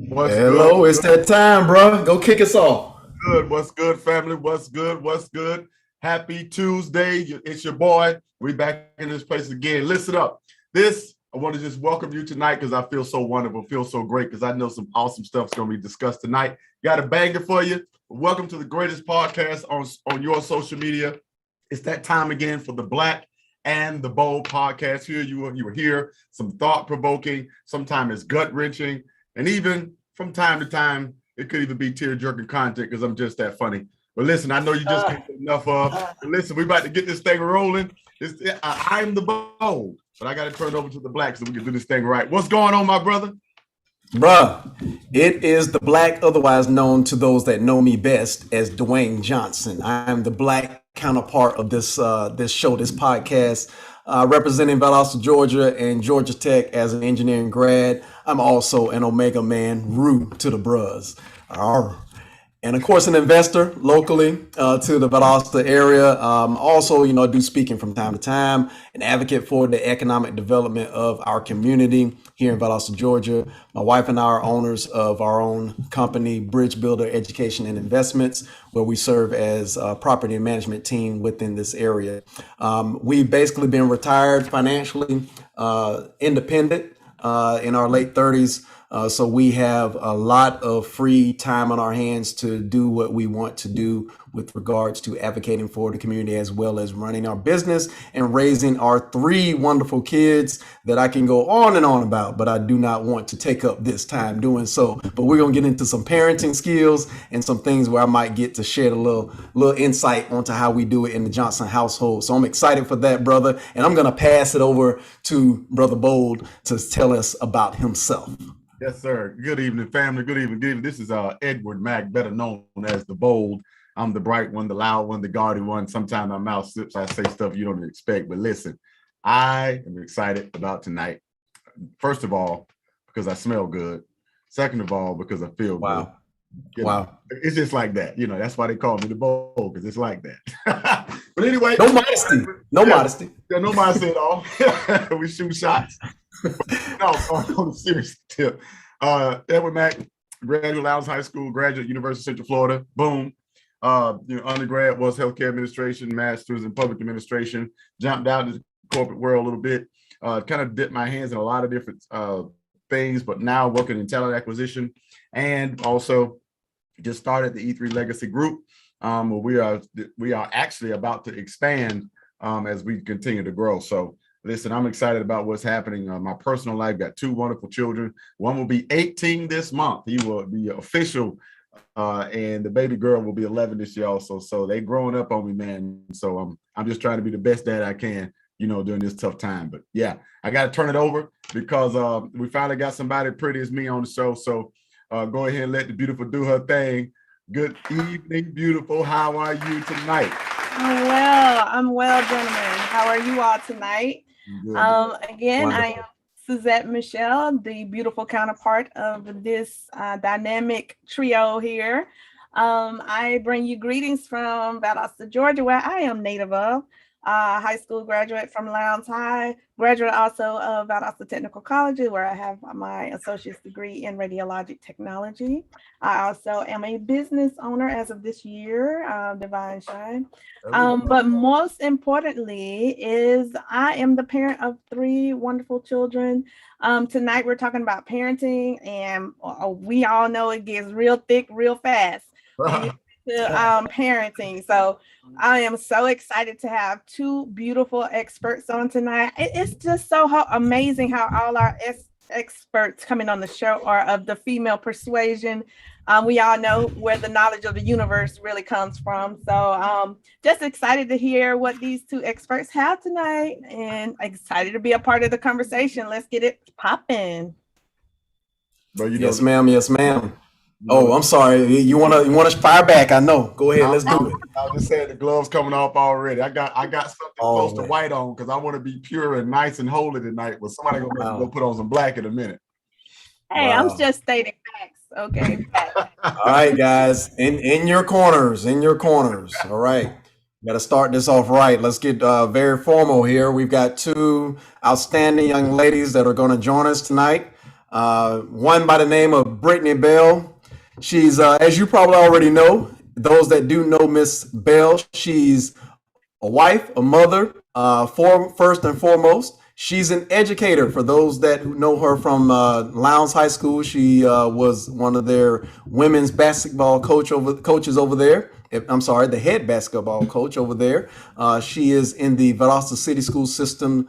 What's good? Hello, it's that time, bro. Go kick us off. Good. What's good, family? What's good? What's good? Happy Tuesday. It's your boy. We back in this place again. Listen up. I want to just welcome you tonight because I feel so wonderful, feel so great because I know some awesome stuff's going to be discussed tonight. Got a banger for you. Welcome to the greatest podcast on your social media. It's that time again for the Black and the Bold podcast. Here you were here, some thought-provoking, sometimes it's gut-wrenching, and even from time to time, it could even be tear-jerking content because I'm just that funny. But listen, I know you just can't get enough of. But listen, we about to get this thing rolling. I'm the bold, but I got to turn it over to the Black so we can do this thing right. What's going on, my brother? Bruh, it is the Black, otherwise known to those that know me best as Dwayne Johnson. I am the Black counterpart of this show, this podcast, representing Valdosta, Georgia, and Georgia Tech as an engineering grad. I'm also an Omega man, Roo to the Bruz. Arr. And of course, an investor locally to the Valdosta area. Also, do speaking from time to time, an advocate for the economic development of our community here in Valdosta, Georgia. My wife and I are owners of our own company, Bridge Builder Education and Investments, where we serve as a property and management team within this area. We've basically been retired financially, independent in our late 30s. So we have a lot of free time on our hands to do what we want to do with regards to advocating for the community, as well as running our business and raising our three wonderful kids that I can go on and on about, but I do not want to take up this time doing so. But we're going to get into some parenting skills and some things where I might get to shed a little insight onto how we do it in the Johnson household. So I'm excited for that, brother. And I'm going to pass it over to Brother Bold to tell us about himself. Yes, sir. Good evening, family. Good evening. Good evening. This is Edward Mack, better known as the Bold. I'm the bright one, the loud one, the gaudy one. Sometimes my mouth slips. I say stuff you don't expect. But listen, I am excited about tonight. First of all, because I smell good. Second of all, because I feel Wow. good. Wow. It's just like that. That's why they call me the Bold, because it's like that. But anyway. No modesty. No modesty. Yeah, no modesty at all. We shoot shots. No, on a serious tip. Edward Mack, graduate Lowndes High School, graduate University of Central Florida. Boom. Undergrad was healthcare administration, master's in public administration. Jumped out into the corporate world a little bit. Kind of dipped my hands in a lot of different things, but now working in talent acquisition, and also just started the E3 Legacy Group. We are actually about to expand as we continue to grow. So listen, I'm excited about what's happening. My personal life, got two wonderful children. One will be 18 this month. He will be official, and the baby girl will be 11 this year also. So they growing up on me, man. So I'm just trying to be the best dad I can, during this tough time. But yeah, I got to turn it over because we finally got somebody pretty as me on the show. So go ahead and let the beautiful do her thing. Good evening, beautiful. How are you tonight? I'm well, gentlemen. How are you all tonight? Again, wonderful. I am Suzette Michelle, the beautiful counterpart of this dynamic trio here. I bring you greetings from Valdosta, Georgia, where I am native of. High school graduate from Lowndes High, graduate also of Valdosta Technical College, where I have my associate's degree in radiologic technology. I also am a business owner as of this year, Divine Shine. But most importantly is I am the parent of three wonderful children. Tonight we're talking about parenting, and we all know it gets real thick real fast. Parenting. So I am so excited to have two beautiful experts on tonight. It's just so amazing how all our experts coming on the show are of the female persuasion. We all know where the knowledge of the universe really comes from. So just excited to hear what these two experts have tonight, and excited to be a part of the conversation. Let's get it popping. Yes, ma'am. Yes, ma'am. Oh, I'm sorry. You wanna fire back? I know. Go ahead. Let's do it. I was just saying the gloves coming off already. I got something close to white on because I want to be pure and nice and holy tonight. But somebody gonna go put on some black in a minute. Hey, I'm just stating facts. Okay. All right, guys. In your corners. All right. Got to start this off right. Let's get very formal here. We've got two outstanding young ladies that are going to join us tonight. one by the name of Brittany Bell. She's, as you probably already know, those that do know Miss Bell, she's a wife, a mother, first and foremost. She's an educator. For those that know her from Lowndes High School, she was one of their women's basketball coaches over there. I'm sorry, the head basketball coach over there. She is in the Valdosta City School system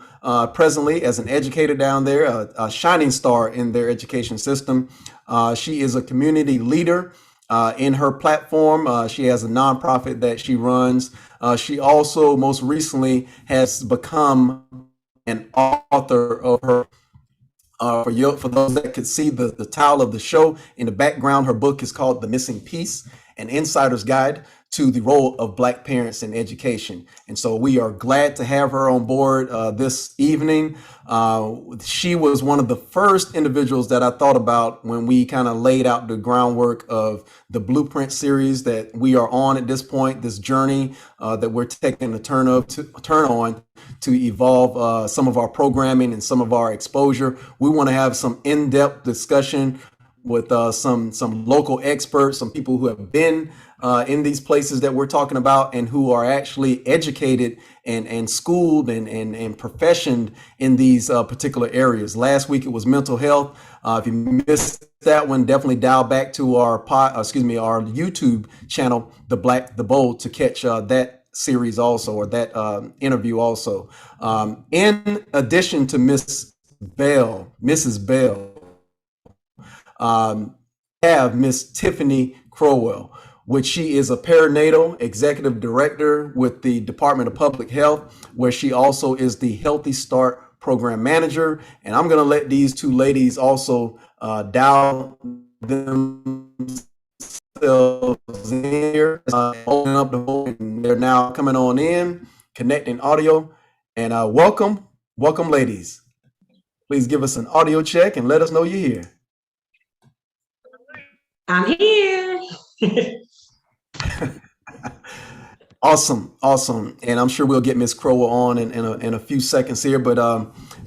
presently as an educator down there, a shining star in their education system. She is a community leader in her platform. She has a nonprofit that she runs. She also most recently has become an author of her. For those that could see the title of the show in the background, her book is called The Missing Piece, An Insider's Guide to the Role of Black Parents in Education. And so we are glad to have her on board this evening. She was one of the first individuals that I thought about when we kind of laid out the groundwork of the Blueprint series that we are on at this point, this journey that we're taking a turn on to evolve some of our programming and some of our exposure. We want to have some in-depth discussion with some local experts, some people who have been in these places that we're talking about and who are actually educated and schooled and professioned in these particular areas. Last week it was mental health. If you missed that one, definitely dial back to our our YouTube channel, The Black, the Bold, to catch that series also, or that interview also. In addition to Mrs. Bell, have Miss Tiffany Crowell, which she is a perinatal executive director with the Department of Public Health, where she also is the Healthy Start program manager. And I'm going to let these two ladies also dial themselves in here, opening up the phone, and they're now coming on in, connecting audio. And welcome, ladies. Please give us an audio check and let us know you're here. I'm here. Awesome. And I'm sure we'll get Miss Crowell on in a few seconds here. But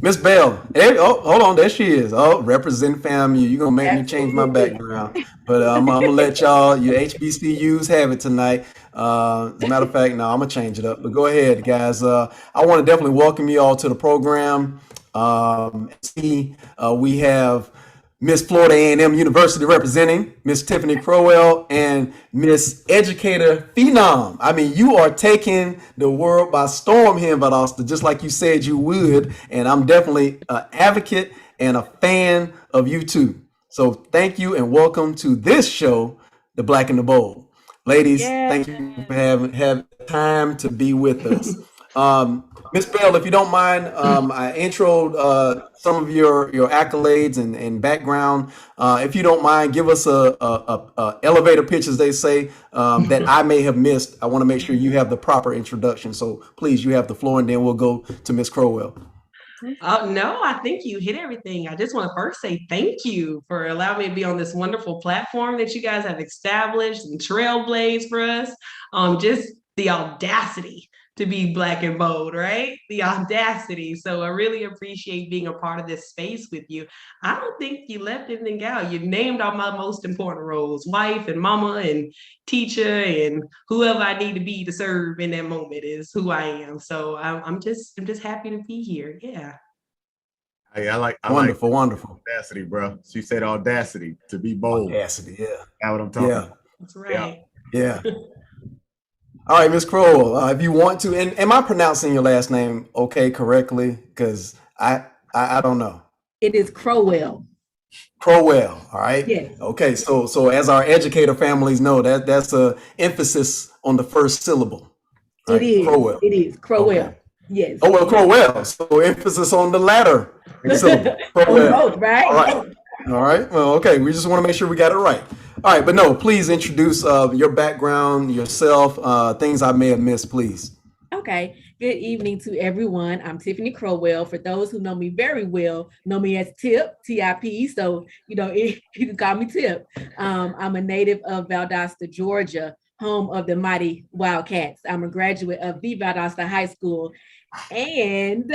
Miss Bell, hey, hold on, there she is. Oh, represent FAMU. You're gonna make me change my background. But I'm gonna let y'all, your HBCUs, have it tonight. As a matter of fact, no, I'm gonna change it up. But go ahead, guys. I want to definitely welcome you all to the program. We have Miss Florida A&M University representing Miss Tiffany Crowell and Miss Educator Phenom. I mean, you are taking the world by storm here in Valdosta, just like you said you would. And I'm definitely an advocate and a fan of you too. So thank you and welcome to this show, The Black and the Bold. Ladies, Thank you for having time to be with us. Miss Bell, if you don't mind, I introed some of your accolades and background. If you don't mind, give us a elevator pitch, as they say, that I may have missed. I want to make sure you have the proper introduction. So please, you have the floor, and then we'll go to Miss Crowell. No, I think you hit everything. I just want to first say thank you for allowing me to be on this wonderful platform that you guys have established and trailblazed for us. Just the audacity to be Black and bold, right? The audacity. So I really appreciate being a part of this space with you. I don't think you left anything out. You named all my most important roles: wife and mama and teacher, and whoever I need to be to serve in that moment is who I am. So I'm just happy to be here. Yeah. Hey, I like wonderful. Audacity, bro. She said audacity, to be bold. Audacity, yeah. That's what I'm talking about. That's right. Yeah. All right, Miss Crowell, if you want to, and am I pronouncing your last name correctly? Because I don't know. It is Crowell. Crowell, all right? Yes. Okay, so as our educator families know, that's a emphasis on the first syllable. Right? It is. Crowell. It is Crowell. Okay. Yes. Oh, well, Crowell. So emphasis on the latter syllable. Crowell. Both, right? All right. Well, okay. We just want to make sure we got it right. All right, but no, please introduce your background, yourself, things I may have missed, please. Okay. Good evening to everyone. I'm Tiffany Crowell. For those who know me very well, know me as Tip, T-I-P. So, you can call me Tip. I'm a native of Valdosta, Georgia, home of the mighty Wildcats. I'm a graduate of the Valdosta High School, and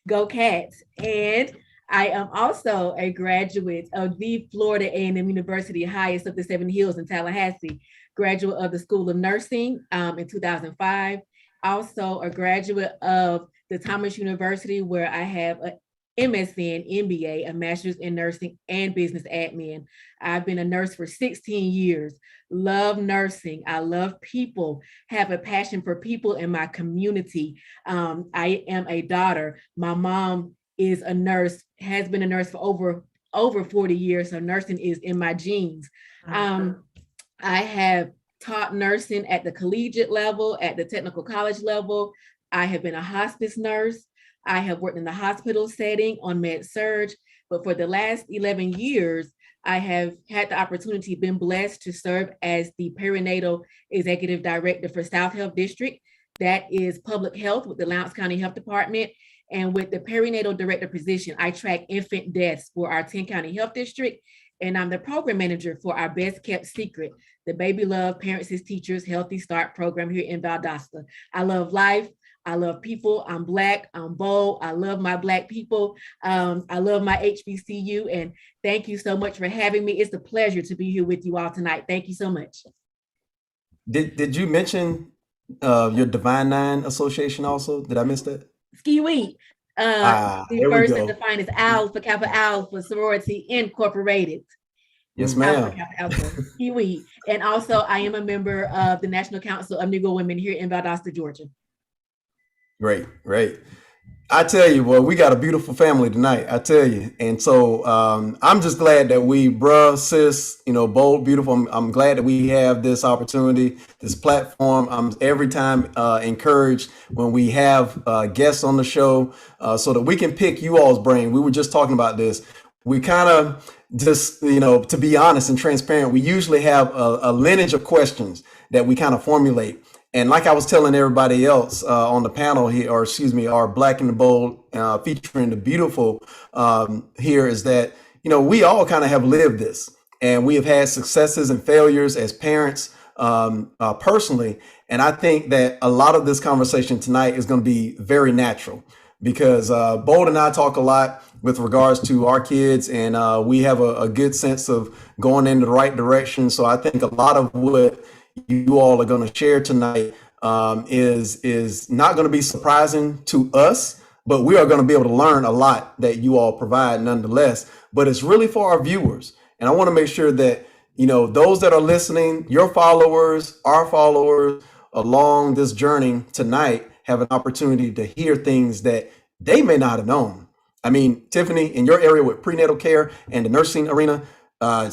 go Cats. And I am also a graduate of the Florida A&M University, highest of the Seven Hills in Tallahassee, graduate of the School of Nursing in 2005. Also a graduate of the Thomas University, where I have a MSN, MBA, a master's in nursing and business admin. I've been a nurse for 16 years, love nursing. I love people, have a passion for people in my community. I am a daughter. My mom is a nurse, has been a nurse for over 40 years. So nursing is in my genes. I have taught nursing at the collegiate level, at the technical college level. I have been a hospice nurse. I have worked in the hospital setting on med surg, but for the last 11 years, I have had the opportunity, been blessed to serve as the perinatal executive director for South Health District. That is public health with the Lowndes County Health Department. And with the perinatal director position, I track infant deaths for our 10 county health district. And I'm the program manager for our best kept secret, the Baby Love Parents as Teachers Healthy Start program here in Valdosta. I love life. I love people. I'm Black. I'm bold. I love my Black people. I love my HBCU. And thank you so much for having me. It's a pleasure to be here with you all tonight. Thank you so much. Did you mention your Divine Nine Association also? Did I miss that? Ski-Wee. The first and the finest, Owls for Kappa Owls for Sorority Incorporated. Yes, ma'am. Ski-Wee. And also, I am a member of the National Council of Negro Women here in Valdosta, Georgia. Great. I tell you, well, we got a beautiful family tonight, I tell you. And so I'm just glad that we, bruh, sis, bold, beautiful. I'm glad that we have this opportunity, this platform. I'm every time encouraged when we have guests on the show so that we can pick you all's brain. We were just talking about this. We kind of just, to be honest and transparent, we usually have a lineage of questions that we kind of formulate. And like I was telling everybody else on the panel here, or excuse me, our Black and the Bold featuring the beautiful here is that, we all kind of have lived this, and we have had successes and failures as parents personally. And I think that a lot of this conversation tonight is going to be very natural because Bold and I talk a lot with regards to our kids, and we have a good sense of going in the right direction. So I think a lot of what you all are going to share tonight is not going to be surprising to us, but we are going to be able to learn a lot that you all provide nonetheless. But it's really for our viewers. And I want to make sure that, those that are listening, your followers, our followers along this journey tonight have an opportunity to hear things that they may not have known. I mean, Tiffany, in your area with prenatal care and the nursing arena, I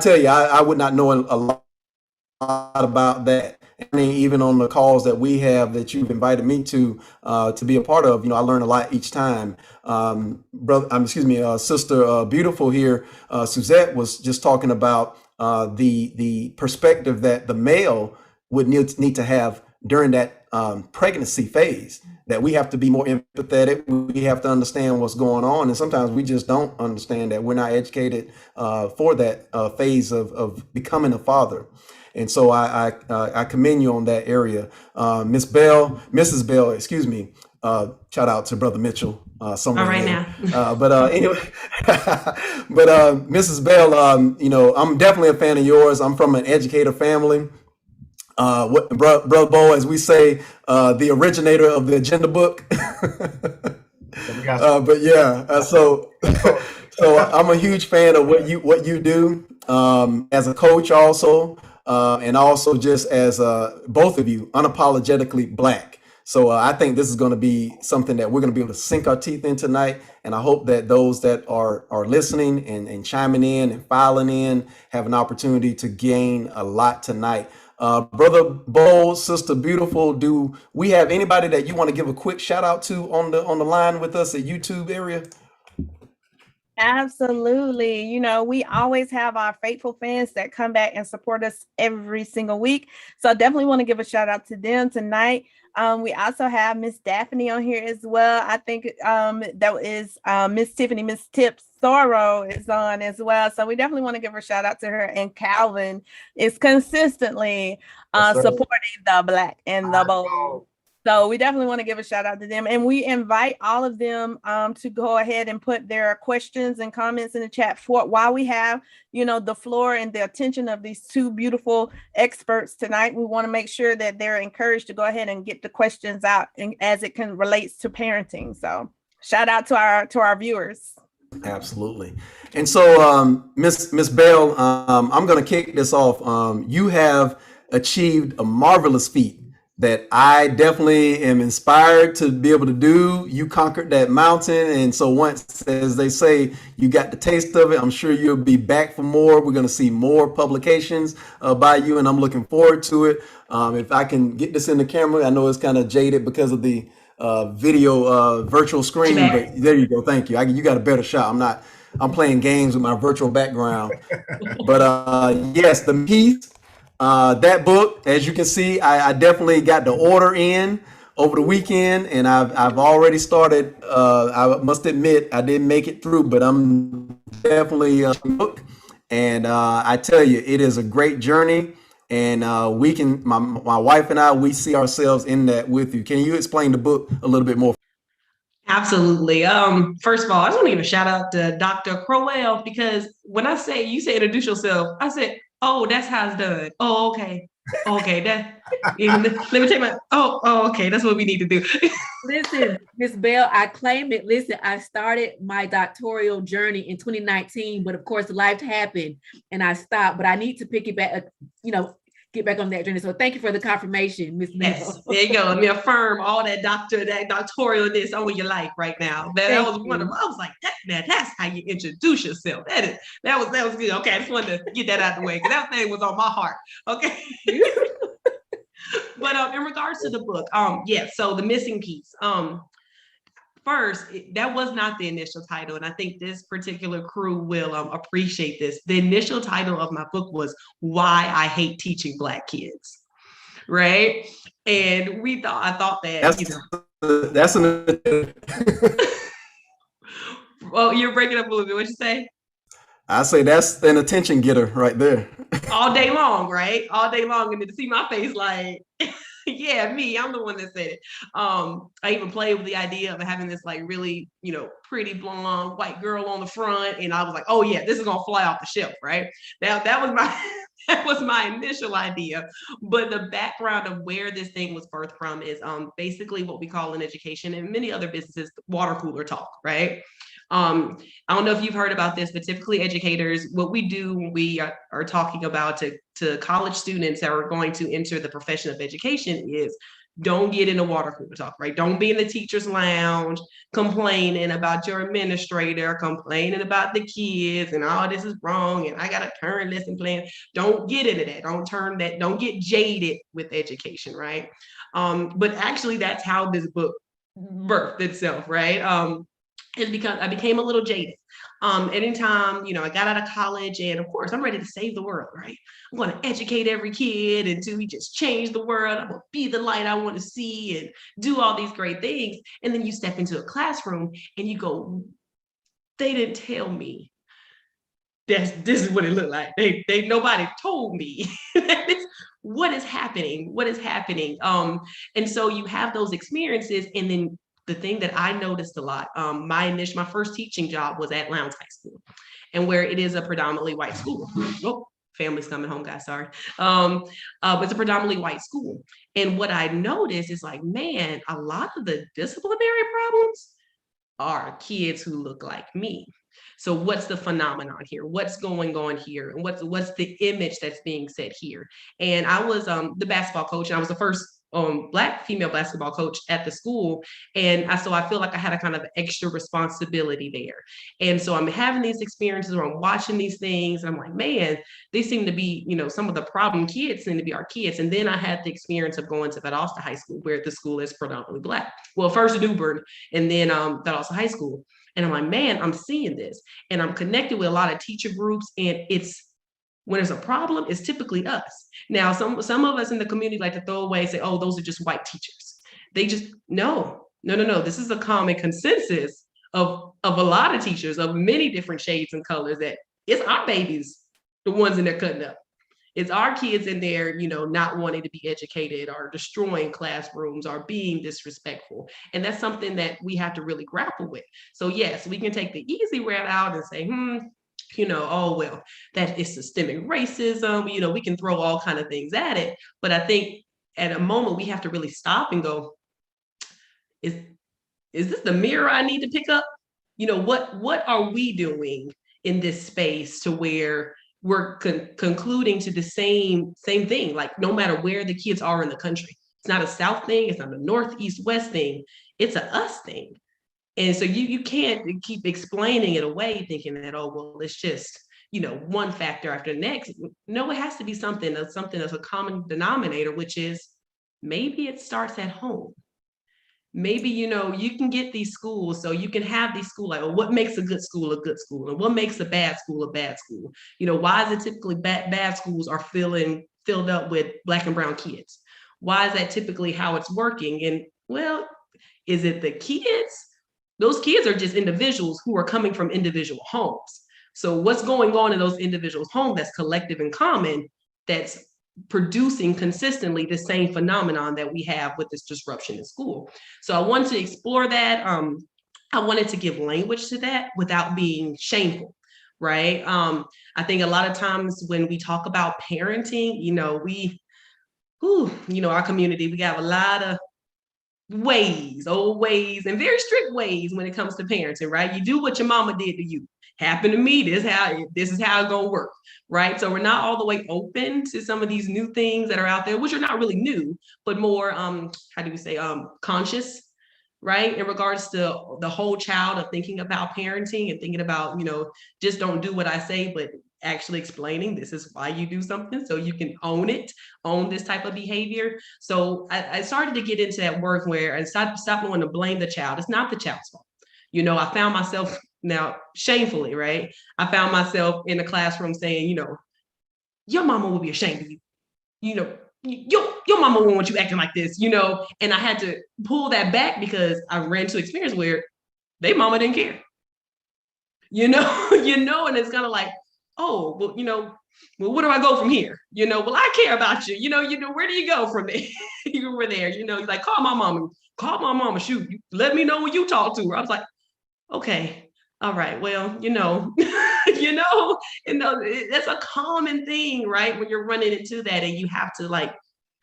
tell you, I would not know a lot about that. I mean, even on the calls that we have that you've invited me to be a part of, I learn a lot each time. Sister Beautiful here, Suzette was just talking about the perspective that the male would need to have during that pregnancy phase, that we have to be more empathetic. We have to understand what's going on. And sometimes we just don't understand that. We're not educated for that phase of becoming a father. And so I commend you on that area. Mrs. Bell, excuse me. Shout out to Brother Mitchell somewhere. All right now. Anyway, Mrs. Bell, I'm definitely a fan of yours. I'm from an educator family. Brother Bo, as we say, the originator of the agenda book. So I'm a huge fan of what you do as a coach also. And also just as both of you, unapologetically Black. So I think this is going to be something that we're going to be able to sink our teeth in tonight. And I hope that those that are listening and chiming in and filing in have an opportunity to gain a lot tonight. Brother Bold, Sister Beautiful, do we have anybody that you want to give a quick shout out to on the line with us at YouTube area? Absolutely. We always have our faithful fans that come back and support us every single week. So I definitely want to give a shout out to them tonight. We also have Miss Daphne on here as well. I think that is Miss Tiffany, Miss Tip Sorrow is on as well. So we definitely want to give a shout out to her. And Calvin is consistently supporting the Black and the Bold. So we definitely want to give a shout out to them, and we invite all of them to go ahead and put their questions and comments in the chat for while we have, the floor and the attention of these two beautiful experts tonight. We want to make sure that they're encouraged to go ahead and get the questions out and as it can relates to parenting. So shout out to our viewers. Absolutely. And so, Miss Bell, I'm going to kick this off. You have achieved a marvelous feat that I definitely am inspired to be able to do. You conquered that mountain. And so once, as they say, you got the taste of it, I'm sure you'll be back for more. We're going to see more publications by you, and I'm looking forward to it. If I can get this in the camera, I know it's kind of jaded because of the video virtual screen, but there you go. Thank you. You got a better shot. I'm playing games with my virtual background. But yes, the piece, that book, as you can see, I definitely got the order in over the weekend, and I've already started. I must admit I didn't make it through, but I'm definitely book. And I tell you, it is a great journey. And my wife and I, we see ourselves in that with you. Can you explain the book a little bit more? Absolutely. First of all, I just want to give a shout out to Dr. Crowell, because when you say introduce yourself, I said, oh, that's how it's done. Oh, okay. Okay. Let me take okay. That's what we need to do. Listen, Ms. Bell, I claim it. Listen, I started my doctoral journey in 2019, but of course life happened and I stopped, but I need to pick it back, get back on that journey. So thank you for the confirmation, Ms. Bell. Yes, there you go. Let me affirm all that doctoralness on your life right now. That was wonderful. I was like, that's how you introduce yourself. That was good. Okay, I just wanted to get that out of the way because that thing was on my heart. Okay. But in regards to the book, so the missing piece. First, that was not the initial title, and I think this particular crew will appreciate this. The initial title of my book was "Why I Hate Teaching Black Kids," right? And I thought that that's an. Well, you're breaking up a little bit. What you say? I say that's an attention getter right there. All day long, right? All day long, and then to see my face like. Yeah, me. I'm the one that said it. I even played with the idea of having this like really, pretty blonde white girl on the front, and I was like, oh yeah, this is gonna fly off the shelf, right? That was my initial idea. But the background of where this thing was birthed from is basically what we call in education and many other businesses water cooler talk, right? I don't know if you've heard about this, but typically educators, what we do when we are talking about to college students that are going to enter the profession of education is don't get in the water cooler talk, right? Don't be in the teacher's lounge complaining about your administrator, complaining about the kids and all this is wrong and I got to turn lesson plan. Don't get into that. Don't get jaded with education, right? But actually that's how this book birthed itself, right? Is because I became a little jaded. Anytime, I got out of college and of course I'm ready to save the world, right? I'm going to educate every kid until we just change the world. I'm going to be the light I want to see and do all these great things. And then you step into a classroom and you go, they didn't tell me this is what it looked like. Nobody told me. What is happening? And so you have those experiences, and then the thing that I noticed a lot, my first teaching job was at Lowndes High School, and where it is a predominantly white school. Oh, family's coming home, guys, sorry. But it's a predominantly white school. And what I noticed is like, man, a lot of the disciplinary problems are kids who look like me. So what's the phenomenon here? What's going on here? And what's the image that's being set here? And I was the basketball coach, and I was the first Black female basketball coach at the school. And so I feel like I had a kind of extra responsibility there. And so I'm having these experiences where I'm watching these things. And I'm like, man, they seem to be, some of the problem kids seem to be our kids. And then I had the experience of going to Valdosta High School, where the school is predominantly Black. Well, first Newbern, and then Valdosta High School. And I'm like, man, I'm seeing this. And I'm connected with a lot of teacher groups. And when there's a problem, it's typically us. Now, some of us in the community like to throw away and say, oh, those are just white teachers. They just, no. This is a common consensus of a lot of teachers of many different shades and colors that it's our babies, the ones in there cutting up. It's our kids in there, not wanting to be educated or destroying classrooms or being disrespectful. And that's something that we have to really grapple with. So yes, we can take the easy route out and say, oh, well, that is systemic racism. We can throw all kind of things at it. But I think at a moment we have to really stop and go, is this the mirror I need to pick up? What are we doing in this space to where we're concluding to the same thing? Like, no matter where the kids are in the country, it's not a South thing, it's not a North, East, West thing, it's a us thing. And so you can't keep explaining it away thinking that, oh, well, it's just, one factor after the next. No, it has to be something that's a common denominator, which is maybe it starts at home. Maybe, you can get these schools, so you can have these schools like, well, what makes a good school, and what makes a bad school? Why is it typically bad schools are filled up with Black and brown kids? Why is that typically how it's working? And well, is it the kids? Those kids are just individuals who are coming from individual homes. So what's going on in those individuals' homes that's collective and common, that's producing consistently the same phenomenon that we have with this disruption in school? So I wanted to explore that. I wanted to give language to that without being shameful, right? I think a lot of times when we talk about parenting, our community, we got a lot of old ways, and very strict ways when it comes to parenting, right? You do what your mama did to you. Happened to me, this is how it's gonna work, right? So we're not all the way open to some of these new things that are out there, which are not really new, but more, conscious, right? In regards to the whole child, of thinking about parenting and thinking about, just don't do what I say, but actually explaining this is why you do something, so you can own this type of behavior. So I started to get into that work where I stop wanting to blame the child. It's not the child's fault. I found myself now, shamefully, right? I found myself in the classroom saying, your mama will be ashamed of you. Your mama won't want you acting like this, and I had to pull that back because I ran into experience where they mama didn't care. And it's kind of like, oh, well, where do I go from here? Well, I care about you. Where do you go from there? You were there, you're like, call my mama, shoot, let me know when you talk to her. I was like, okay, all right, well, that's a common thing, right? When you're running into that, and you have to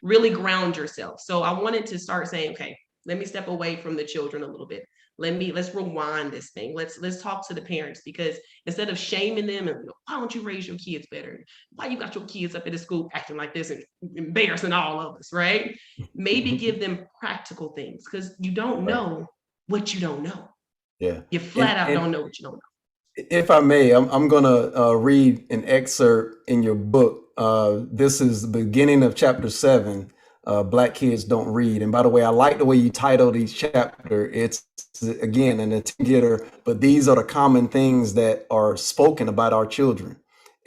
really ground yourself. So I wanted to start saying, okay, let me step away from the children a little bit. Let's rewind this thing. Let's talk to the parents, because instead of shaming them and why don't you raise your kids better? Why you got your kids up at the school acting like this and embarrassing all of us, right? Maybe give them practical things, because you don't know what you don't know. Yeah. You flat out don't know what you don't know. If I may, I'm going to read an excerpt in your book. This is the beginning of chapter 7. Black kids don't read. And by the way, I like the way you titled each chapter. It's, again, an attempt getter, but these are the common things that are spoken about our children.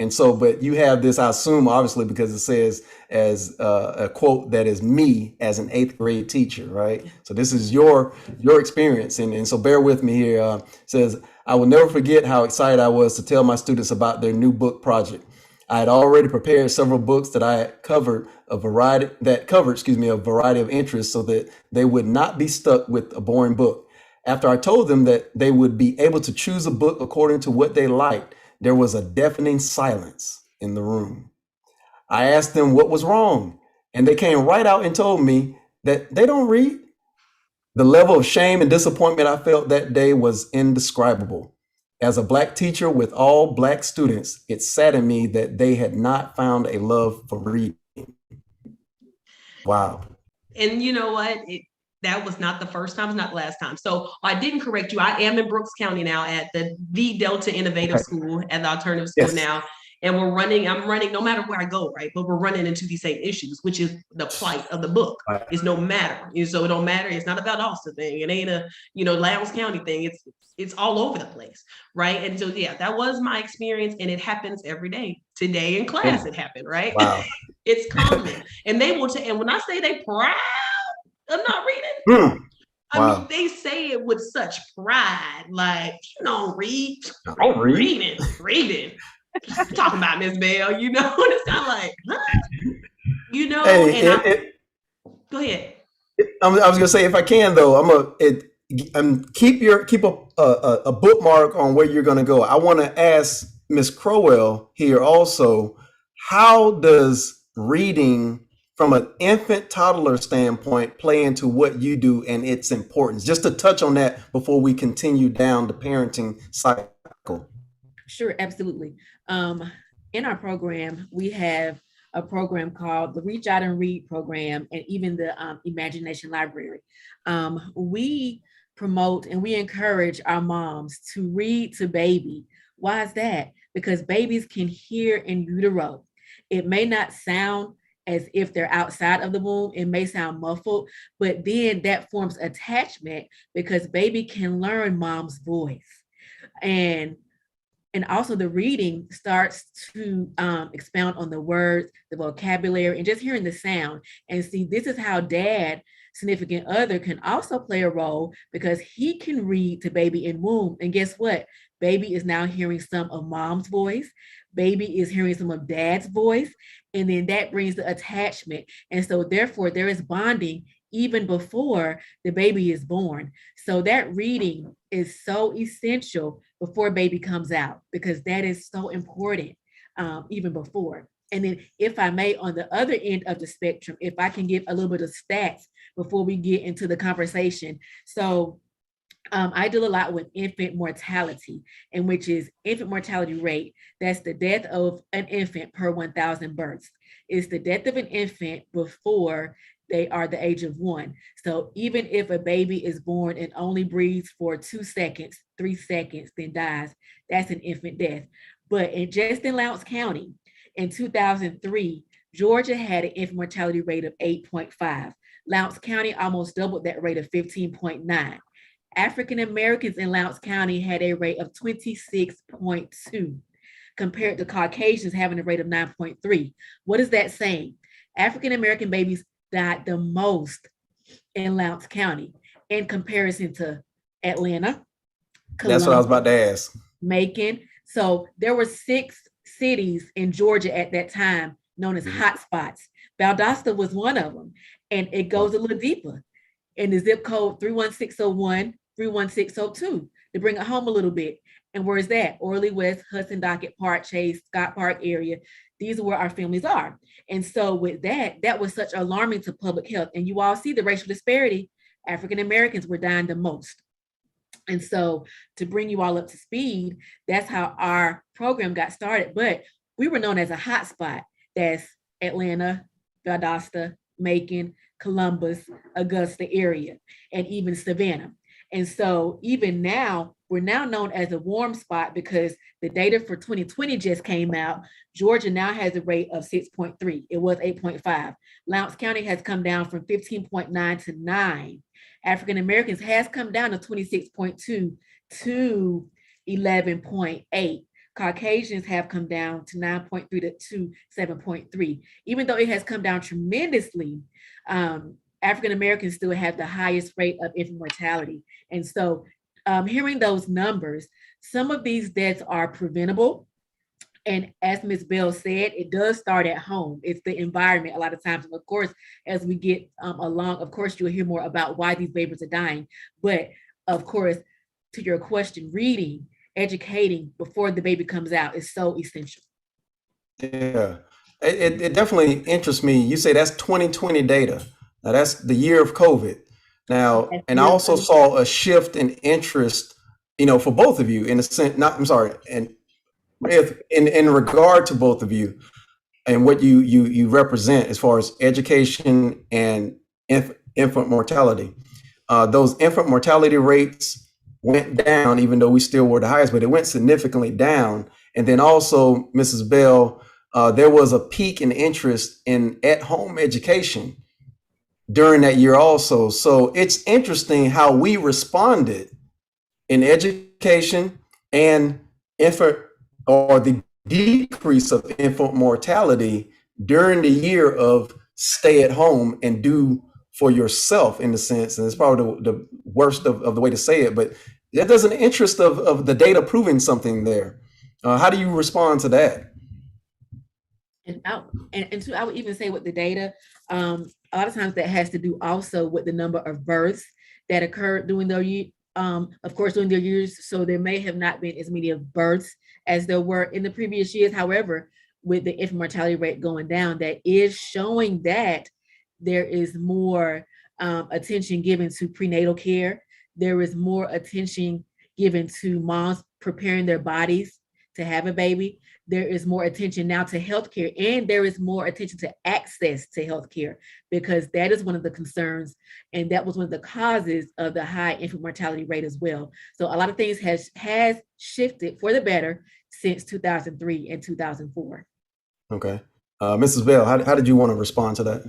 And so, but you have this, I assume, obviously, because it says as a quote that is me as an 8th grade teacher, right? So this is your experience. And so bear with me here. It says, I will never forget how excited I was to tell my students about their new book project. I had already prepared several books that I had covered a variety of interests, so that they would not be stuck with a boring book. After I told them that they would be able to choose a book according to what they liked, there was a deafening silence in the room. I asked them what was wrong, and they came right out and told me that they don't read. The level of shame and disappointment I felt that day was indescribable. As a Black teacher with all Black students, it saddened me that they had not found a love for reading. Wow. And you know what? That was not the first time, it's not the last time. So I didn't correct you. I am in Brooks County now at the Delta Innovative School, at the alternative school now. And I'm running no matter where I go, right? But we're running into these same issues, which is the plight of the book. It's no matter. So it don't matter. It's not about Austin thing. It ain't a, Lowndes County thing. It's all over the place, right? And so, yeah, that was my experience, and it happens every day. Today in class, it happened, right? Wow. It's common. And they will and when I say they proud of not reading, I mean, they say it with such pride, like, you don't read. Reading. talking about Miss Bell, you know, and it's kind of like, huh? You know, Hey, and go ahead. I was gonna say, if I can though, keep a bookmark on where you're gonna go. I want to ask Miss Crowell here also, how does reading from an infant toddler standpoint play into what you do and its importance? Just to touch on that before we continue down the parenting cycle. Sure, absolutely. In our program, we have a program called the Reach Out and Read program, and even the Imagination Library. We promote and we encourage our moms to read to baby. Why is that? Because babies can hear in utero. It may not sound as if they're outside of the womb, it may sound muffled, but then that forms attachment because baby can learn mom's voice. And also the reading starts to expound on the words, the vocabulary, and just hearing the sound. And see, this is how dad, significant other, can also play a role because he can read to baby in womb. And guess what? Baby is now hearing some of mom's voice. Baby is hearing some of dad's voice. And then that brings the attachment. And so therefore there is bonding even before the baby is born. So that reading is so essential before baby comes out, because that is so important even before. And then if I may, on the other end of the spectrum, if I can give a little bit of stats before we get into the conversation. So I deal a lot with infant mortality, and which is infant mortality rate. That's the death of an infant per 1,000 births. It's the death of an infant before they are the age of 1. So even if a baby is born and only breathes for 2 seconds, 3 seconds, then dies, that's an infant death. But just in Lowndes County, in 2003, Georgia had an infant mortality rate of 8.5. Lowndes County almost doubled that rate of 15.9. African Americans in Lowndes County had a rate of 26.2, compared to Caucasians having a rate of 9.3. What is that saying? African American babies died the most in Lowndes County in comparison to Atlanta, Columbus, that's what I was about to ask. Macon. So there were 6 cities in Georgia at that time known as hotspots. Valdosta was one of them, and it goes a little deeper. In the zip code 31601, 31602, to bring it home a little bit. And where is that? Orly West, Hudson, Docket Park, Chase, Scott Park area. These are where our families are. And so with that, that was such alarming to public health. And you all see the racial disparity. African Americans were dying the most. And so to bring you all up to speed, that's how our program got started. But we were known as a hotspot. That's Atlanta, Valdosta, Macon, Columbus, Augusta area, and even Savannah. And so even now, we're now known as a warm spot because the data for 2020 just came out. Georgia now has a rate of 6.3. It was 8.5. Lowndes County has come down from 15.9 to 9. African Americans has come down to 26.2 to 11.8. Caucasians have come down to 9.3 to 7.3. Even though it has come down tremendously, African Americans still have the highest rate of infant mortality. And so hearing those numbers, some of these deaths are preventable. And as Ms. Bell said, it does start at home. It's the environment a lot of times. And of course, as we get along, of course, you'll hear more about why these babies are dying. But of course, to your question, reading, educating before the baby comes out is so essential. Yeah, it definitely interests me. You say that's 2020 data. Now that's the year of COVID. Now, and I also saw a shift in interest, for both of you in a sense, and in regard to both of you and what you represent as far as education and infant mortality. Those infant mortality rates went down, even though we still were the highest, but it went significantly down. And then also, Mrs. Bell, there was a peak in interest in at-home education during that year also. So it's interesting how we responded in education and the decrease of infant mortality during the year of stay at home and do for yourself, in a sense. And it's probably the worst of the way to say it, but that does an interest of the data proving something there. How do you respond to that? And two, I would even say with the data, a lot of times that has to do also with the number of births that occurred during their year, of course, during their years. So there may have not been as many of births as there were in the previous years. However, with the infant mortality rate going down, that is showing that there is more attention given to prenatal care. There is more attention given to moms preparing their bodies to have a baby. There is more attention now to healthcare, and there is more attention to access to healthcare, because that is one of the concerns, and that was one of the causes of the high infant mortality rate as well. So a lot of things has shifted for the better since 2003 and 2004. Okay. Mrs. Bell, how did you want to respond to that?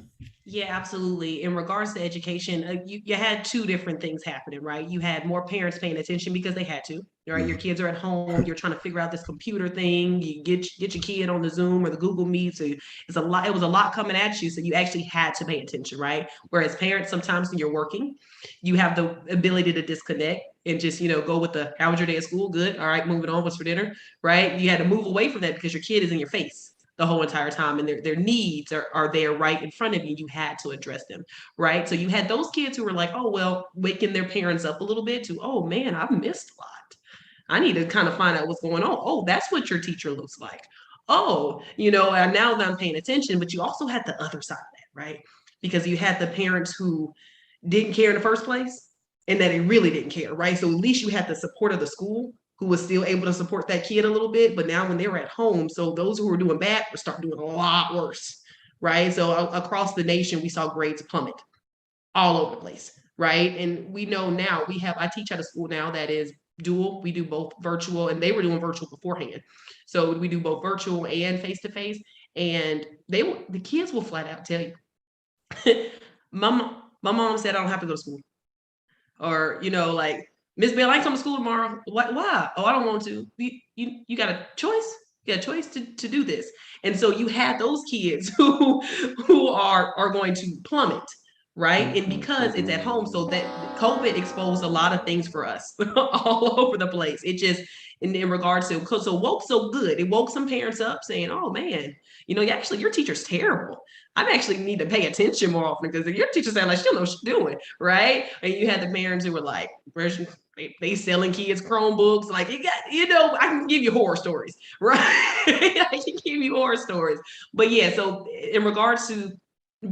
Yeah, absolutely. In regards to education, you had two different things happening, right? You had more parents paying attention because they had to, right? Your kids are at home, you're trying to figure out this computer thing, you get your kid on the Zoom or the Google Meet. So it was a lot coming at you. So you actually had to pay attention, right? Whereas parents, sometimes when you're working, you have the ability to disconnect and just, go with the, how was your day at school? Good. All right, moving on. What's for dinner? Right? You had to move away from that because your kid is in your face the whole entire time, and their needs are there right in front of you. You had to address them, right? So you had those kids who were like, oh, well, waking their parents up a little bit to, oh man, I've missed a lot. I need to kind of find out what's going on. Oh, that's what your teacher looks like. Oh, and now that I'm paying attention. But you also had the other side of that, right? Because you had the parents who didn't care in the first place, and that they really didn't care, right? So at least you had the support of the school, who was still able to support that kid a little bit. But now when they were at home, so those who were doing bad would start doing a lot worse, right? So across the nation, we saw grades plummet all over the place, right? And we know now I teach at a school now that is dual. We do both virtual, and they were doing virtual beforehand. So we do both virtual and face-to-face. And the kids will flat out tell you, my mom said I don't have to go to school. Or, like, Miss Bell, I ain't coming to school tomorrow. Why? Oh, I don't want to. You got a choice. You got a choice to do this. And so you had those kids who are going to plummet, right? And because it's at home, so that COVID exposed a lot of things for us all over the place. It just, in regards to, so woke so good. It woke some parents up saying, oh man, actually your teacher's terrible. I actually need to pay attention more often because your teacher sounds like she don't know what she's doing, right? And you had the parents who were like, they selling kids Chromebooks. Like, I can give you horror stories, right? I can give you horror stories. But yeah, so in regards to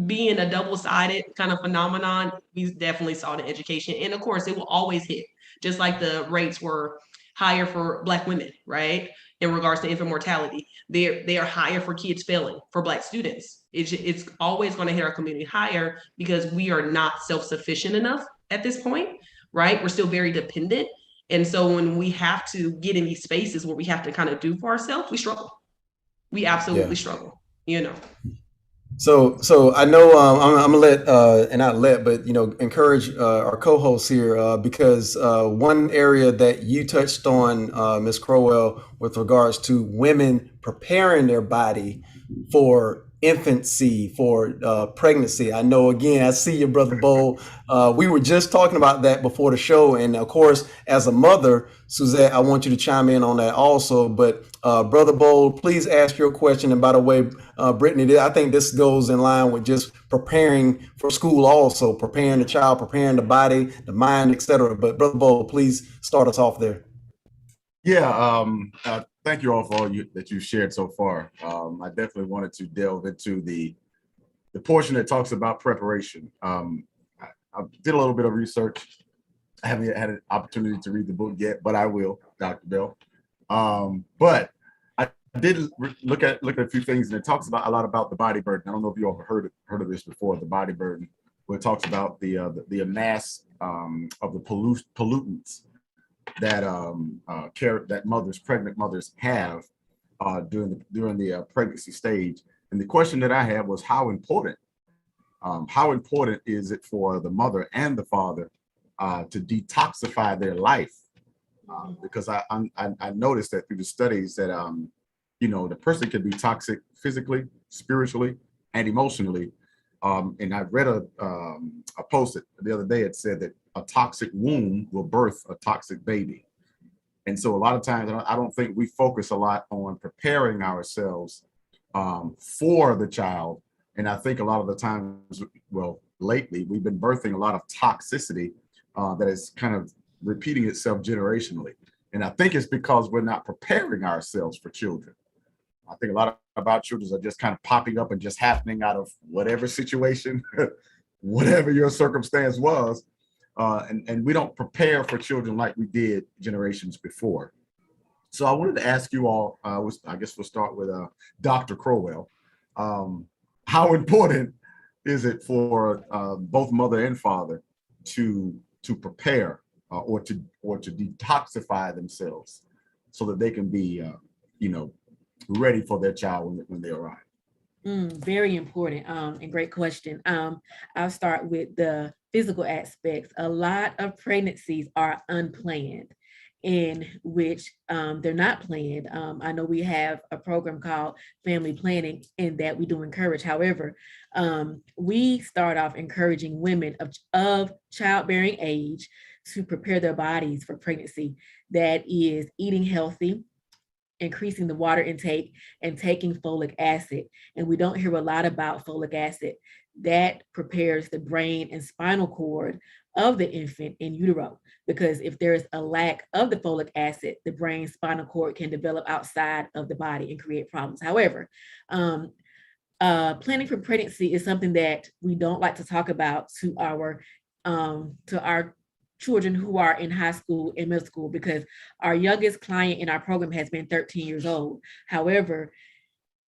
being a double-sided kind of phenomenon, we definitely saw the education. And of course, it will always hit, just like the rates were higher for Black women, right? In regards to infant mortality, they are higher for kids failing, for Black students. It's always going to hit our community higher because we are not self-sufficient enough at this point, right? We're still very dependent. And so when we have to get in these spaces where we have to kind of do for ourselves, we struggle. We absolutely struggle, So I know I'm gonna let and not let, but encourage our co-hosts here because one area that you touched on, Ms. Crowell, with regards to women preparing their body for infancy, for pregnancy. I know, again, I see you, Brother Bowl. We were just talking about that before the show, and of course, as a mother, Suzette, I want you to chime in on that also. But Brother Bowl, please ask your question. And by the way, Brittany, I think this goes in line with just preparing for school, also preparing the child, preparing the body, the mind, etc. But Brother Bowl, please start us off there. Yeah, thank you all for all that you've shared so far. I definitely wanted to delve into the portion that talks about preparation. I did a little bit of research. I haven't had an opportunity to read the book yet, but I will, Dr. Bell. But I did look at a few things, and it talks about a lot about the body burden. I don't know if you all heard of this before, the body burden, where it talks about the mass of the pollutants that pregnant mothers have during the pregnancy stage. And the question that I had was how important is it for the mother and the father to detoxify their life? Because I noticed that through the studies that the person can be toxic physically, spiritually, and emotionally. And I read a post the other day. It said that a toxic womb will birth a toxic baby. And so a lot of times, I don't think we focus a lot on preparing ourselves for the child. And I think a lot of the times, well, lately, we've been birthing a lot of toxicity that is kind of repeating itself generationally. And I think it's because we're not preparing ourselves for children. I think a lot of our children are just kind of popping up and just happening out of whatever situation, whatever your circumstance was. And we don't prepare for children like we did generations before. So I wanted to ask you all, I guess we'll start with Dr. Crowell. How important is it for both mother and father to prepare or to detoxify themselves so that they can be, ready for their child when they arrive? Very important and great question. I'll start with the physical aspects. A lot of pregnancies are unplanned, in which they're not planned. I know we have a program called Family Planning, in that we do encourage. However, we start off encouraging women of childbearing age to prepare their bodies for pregnancy. That is eating healthy, increasing the water intake, and taking folic acid. And we don't hear a lot about folic acid. That prepares the brain and spinal cord of the infant in utero, because if there's a lack of the folic acid, the brain spinal cord can develop outside of the body and create problems. However, planning for pregnancy is something that we don't like to talk about to our children who are in high school and middle school, because our youngest client in our program has been 13 years old. However,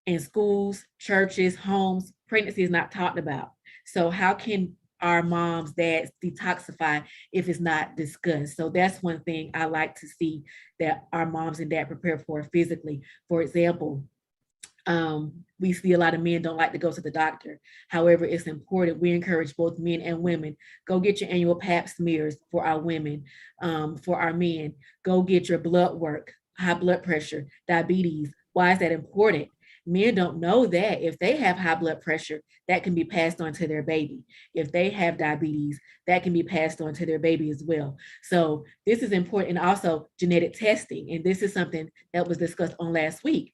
in schools, churches, homes, pregnancy is not talked about. So how can our moms, dads detoxify if it's not discussed? So that's one thing I like to see that our moms and dad prepare for physically. For example, we see a lot of men don't like to go to the doctor. However, it's important. We encourage both men and women. Go get your annual pap smears for our women. For our men, go get your blood work, high blood pressure, diabetes. Why is that important? Men don't know that if they have high blood pressure, that can be passed on to their baby. If they have diabetes, that can be passed on to their baby as well. So this is important. And also genetic testing. And this is something that was discussed on last week.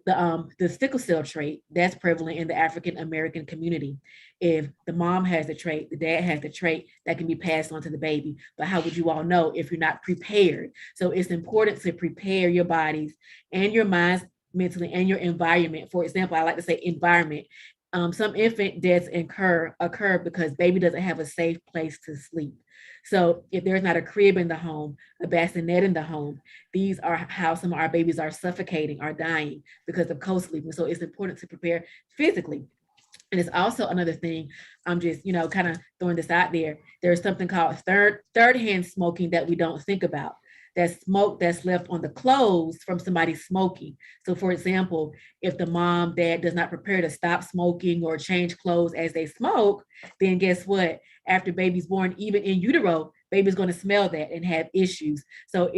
The sickle cell trait that's prevalent in the African American community. If the mom has the trait, the dad has the trait, that can be passed on to the baby. But how would you all know if you're not prepared? So it's important to prepare your bodies and your minds mentally, and your environment. For example, I like to say environment. Some infant deaths occur because baby doesn't have a safe place to sleep. So if there's not a crib in the home, a bassinet in the home, these are how some of our babies are suffocating, are dying because of co-sleeping. So it's important to prepare physically. And it's also another thing, I'm just, kind of throwing this out there. There's something called third-hand smoking that we don't think about. That smoke that's left on the clothes from somebody smoking. So for example, if the mom, dad does not prepare to stop smoking or change clothes as they smoke, then guess what? After baby's born, even in utero, baby's going to smell that and have issues. So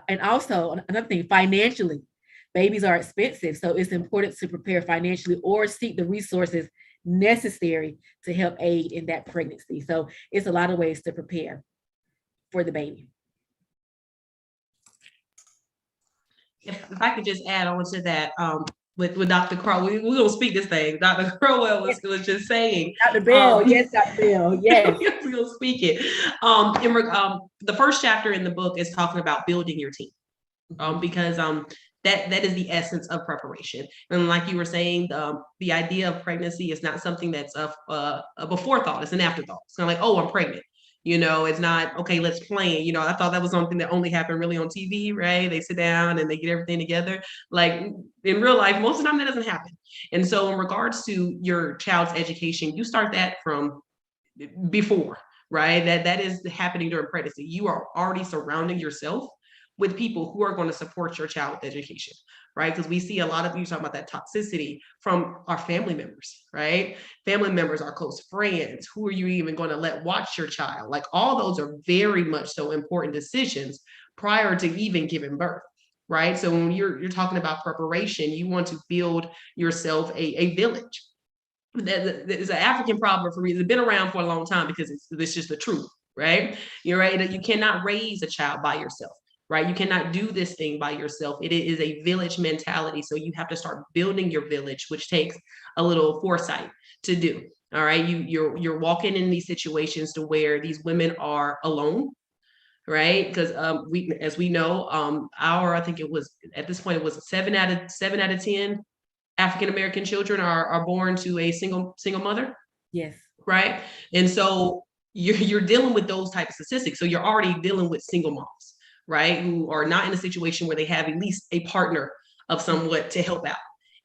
and also another thing, financially, babies are expensive. So it's important to prepare financially or seek the resources necessary to help aid in that pregnancy. So it's a lot of ways to prepare for the baby. If I could just add on to that, with Dr. Crowell, we're going to speak this thing. Dr. Crowell was just saying. Dr. Bell, yes, Dr. Bell, yes. We're going to speak it. The first chapter in the book is talking about building your team, because that is the essence of preparation. And like you were saying, the idea of pregnancy is not something that's a before thought. It's an afterthought. It's kind of like, oh, I'm pregnant. It's not, okay, let's plan. I thought that was something that only happened really on TV, right? They sit down and they get everything together. Like in real life, most of the time that doesn't happen. And so in regards to your child's education, you start that from before, right? That is happening during pregnancy. You are already surrounding yourself with people who are going to support your child's education, right? Because we see a lot of you talking about that toxicity from our family members, right? Family members, our close friends. Who are you even going to let watch your child? Like all those are very much so important decisions prior to even giving birth, right? So when you're talking about preparation, you want to build yourself a village. There's an African proverb for me. It's been around for a long time because it's just the truth, right? You're right. You cannot raise a child by yourself. right? You cannot do this thing by yourself. It is a village mentality. So you have to start building your village, which takes a little foresight to do. All right. You're walking in these situations to where these women are alone, right? Because as we know, I think it was at this point, it was 7 out of 10 African American children are born to a single mother. Yes. Right. And so you're dealing with those type of statistics. So you're already dealing with single moms, right, who are not in a situation where they have at least a partner of somewhat to help out.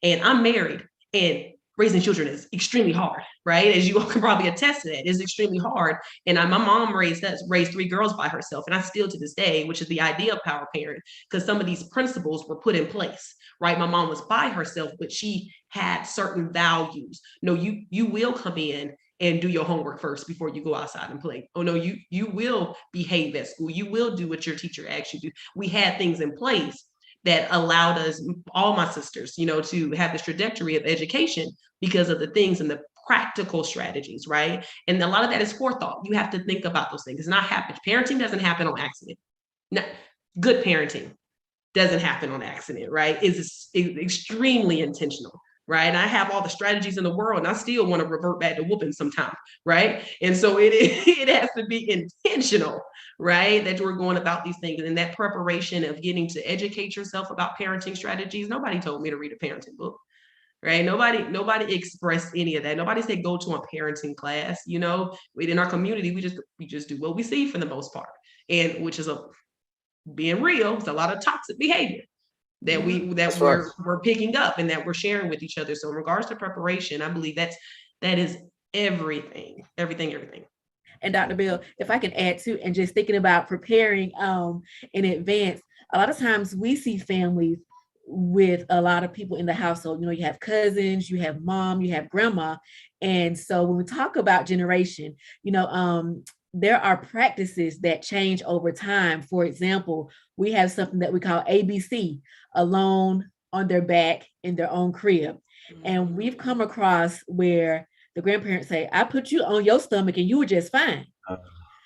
And I'm married, and raising children is extremely hard, right? As you all can probably attest to that, it's extremely hard. And my mom raised 3 girls by herself, and I still to this day, which is the idea of power parent, because some of these principles were put in place, right? My mom was by herself, but she had certain values. No, you will come in and do your homework first before you go outside and play. Oh no, you will behave at school. You will do what your teacher asks you to do. We had things in place that allowed us, all my sisters, to have this trajectory of education because of the things and the practical strategies, right? And a lot of that is forethought. You have to think about those things. It's not happen. Parenting doesn't happen on accident. No, good parenting doesn't happen on accident, right? It's extremely intentional. Right. And I have all the strategies in the world, and I still want to revert back to whooping sometime. Right. And so it has to be intentional, right? That we're going about these things. And that preparation of getting to educate yourself about parenting strategies. Nobody told me to read a parenting book. Right. Nobody expressed any of that. Nobody said go to a parenting class. In our community, we just do what we see for the most part. And which is being real, it's a lot of toxic behavior that we're picking up and that we're sharing with each other. So in regards to preparation, I believe that is everything. And Dr. Bill, if I can add to, and just thinking about preparing in advance, a lot of times we see families with a lot of people in the household. You have cousins, you have mom, you have grandma. And so when we talk about generation, there are practices that change over time. For example, we have something that we call ABC, alone on their back in their own crib. Mm-hmm. And we've come across where the grandparents say, I put you on your stomach and you were just fine.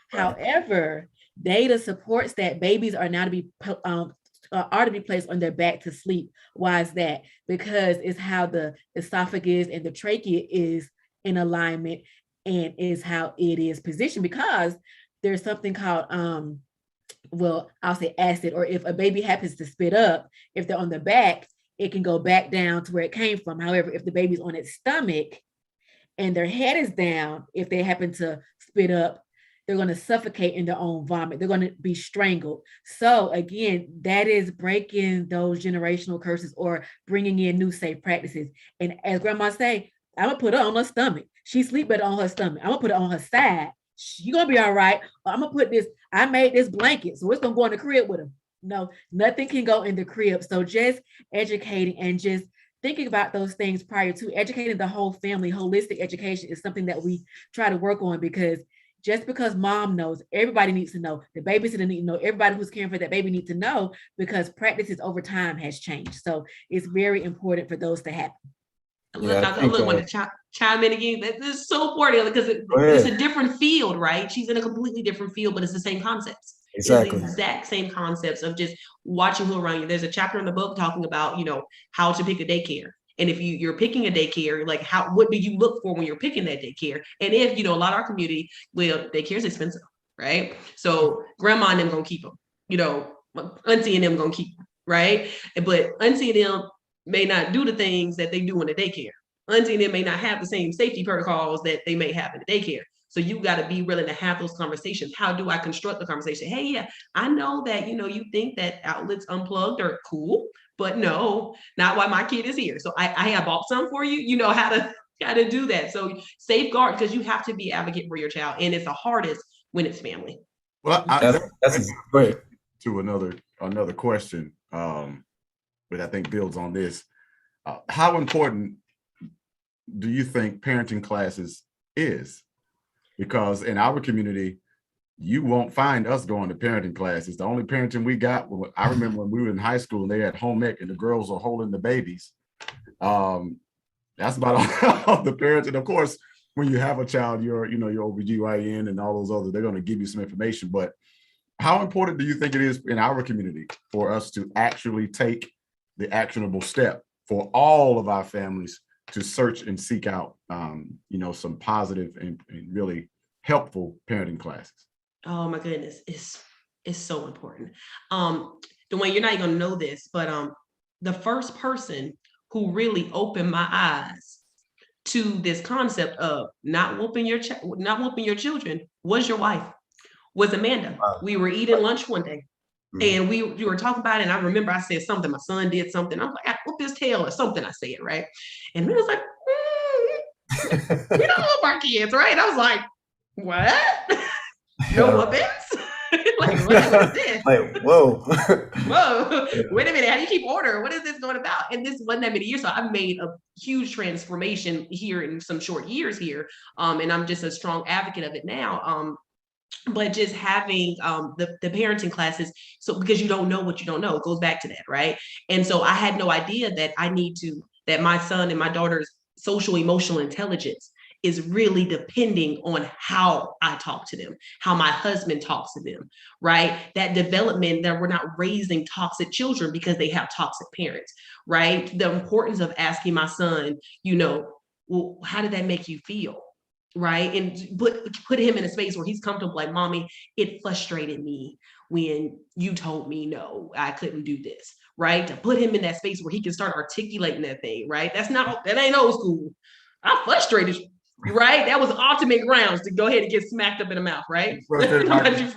However, data supports that babies are now to be placed on their back to sleep. Why is that? Because it's how the esophagus and the trachea is in alignment, and is how it is positioned, because there's something called, I'll say acid, or if a baby happens to spit up, if they're on the back, it can go back down to where it came from. However, if the baby's on its stomach and their head is down, if they happen to spit up, they're going to suffocate in their own vomit. They're going to be strangled. So again, that is breaking those generational curses or bringing in new safe practices. And as grandma say, I'm going to put her on her stomach. She sleep better on her stomach. I'm going to put it on her side. You're going to be all right. I'm going to put this, I made this blanket, so it's going to go in the crib with her. No, nothing can go in the crib. So just educating and just thinking about those things prior to educating the whole family. Holistic education is something that we try to work on, because just because mom knows, everybody needs to know. The babysitter needs to know. Everybody who's caring for that baby needs to know, because practices over time has changed. So it's very important for those to happen. I want to chime in again. This is so important because it's a different field, right? She's in a completely different field, but it's the same concepts. Exactly. It's the exact same concepts of just watching who around you. There's a chapter in the book talking about, how to pick a daycare. And if you're picking a daycare, like what do you look for when you're picking that daycare? And if, a lot of our community, daycare is expensive, right? So grandma and them gonna keep them, auntie and them gonna keep them, right? But auntie and them may not do the things that they do in the daycare. Auntie and them may not have the same safety protocols that they may have in the daycare. So you got to be willing to have those conversations. How do I construct the conversation? Hey, yeah, I know that, you think that outlets unplugged are cool, but no, not while my kid is here. So I have bought some for you. You know how to do that. So safeguard, because you have to be advocate for your child. And it's the hardest when it's family. Well, that's great. To another question, but I think builds on this. How important do you think parenting classes is? Because in our community, you won't find us going to parenting classes. The only parenting we got, I remember when we were in high school and they had home ec and the girls were holding the babies. That's about all the parents. And of course, when you have a child, your OBGYN and all those others, they're going to give you some information. But How important do you think it is in our community for us to actually take the actionable step for all of our families to search and seek out, some positive and really helpful parenting classes? Oh my goodness, it's so important. Dwayne, you're not even gonna know this, but the first person who really opened my eyes to this concept of not whooping your children was your wife, was Amanda. Wow. We were eating lunch one day, and we were talking about it, and I remember I said something, my son did something, I was like, I whoop his tail or something, I said, right? And he was like, we don't whoop our kids, right? I was like, what? No whoopings? Like, what is this? Like, whoa. Whoa, wait a minute, how do you keep order? What is this going about? And this wasn't that many years, so I've made a huge transformation here in some short years here, and I'm just a strong advocate of it now. But just having the parenting classes, so because you don't know what you don't know, it goes back to that, right? And so I had no idea that that my son and my daughter's social emotional intelligence is really depending on how I talk to them, how my husband talks to them, right? That development, that we're not raising toxic children because they have toxic parents, right? The importance of asking my son, well, how did that make you feel? Right? And put him in a space where he's comfortable, like, mommy, it frustrated me when you told me no, I couldn't do this, right? To put him in that space where he can start articulating that thing, right? That ain't old school. I'm frustrated, right? That was ultimate grounds to go ahead and get smacked up in the mouth, right? Right? Like, that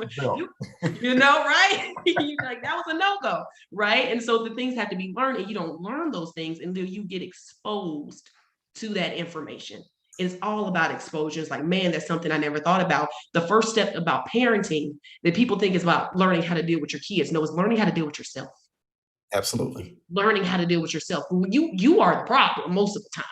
was a no-go, right? And so the things have to be learned, and you don't learn those things until you get exposed to that information. It's all about exposure. It's like, man, that's something I never thought about. The first step about parenting that people think is about learning how to deal with your kids. No, it's learning how to deal with yourself. Absolutely. Learning how to deal with yourself. You are the problem most of the time,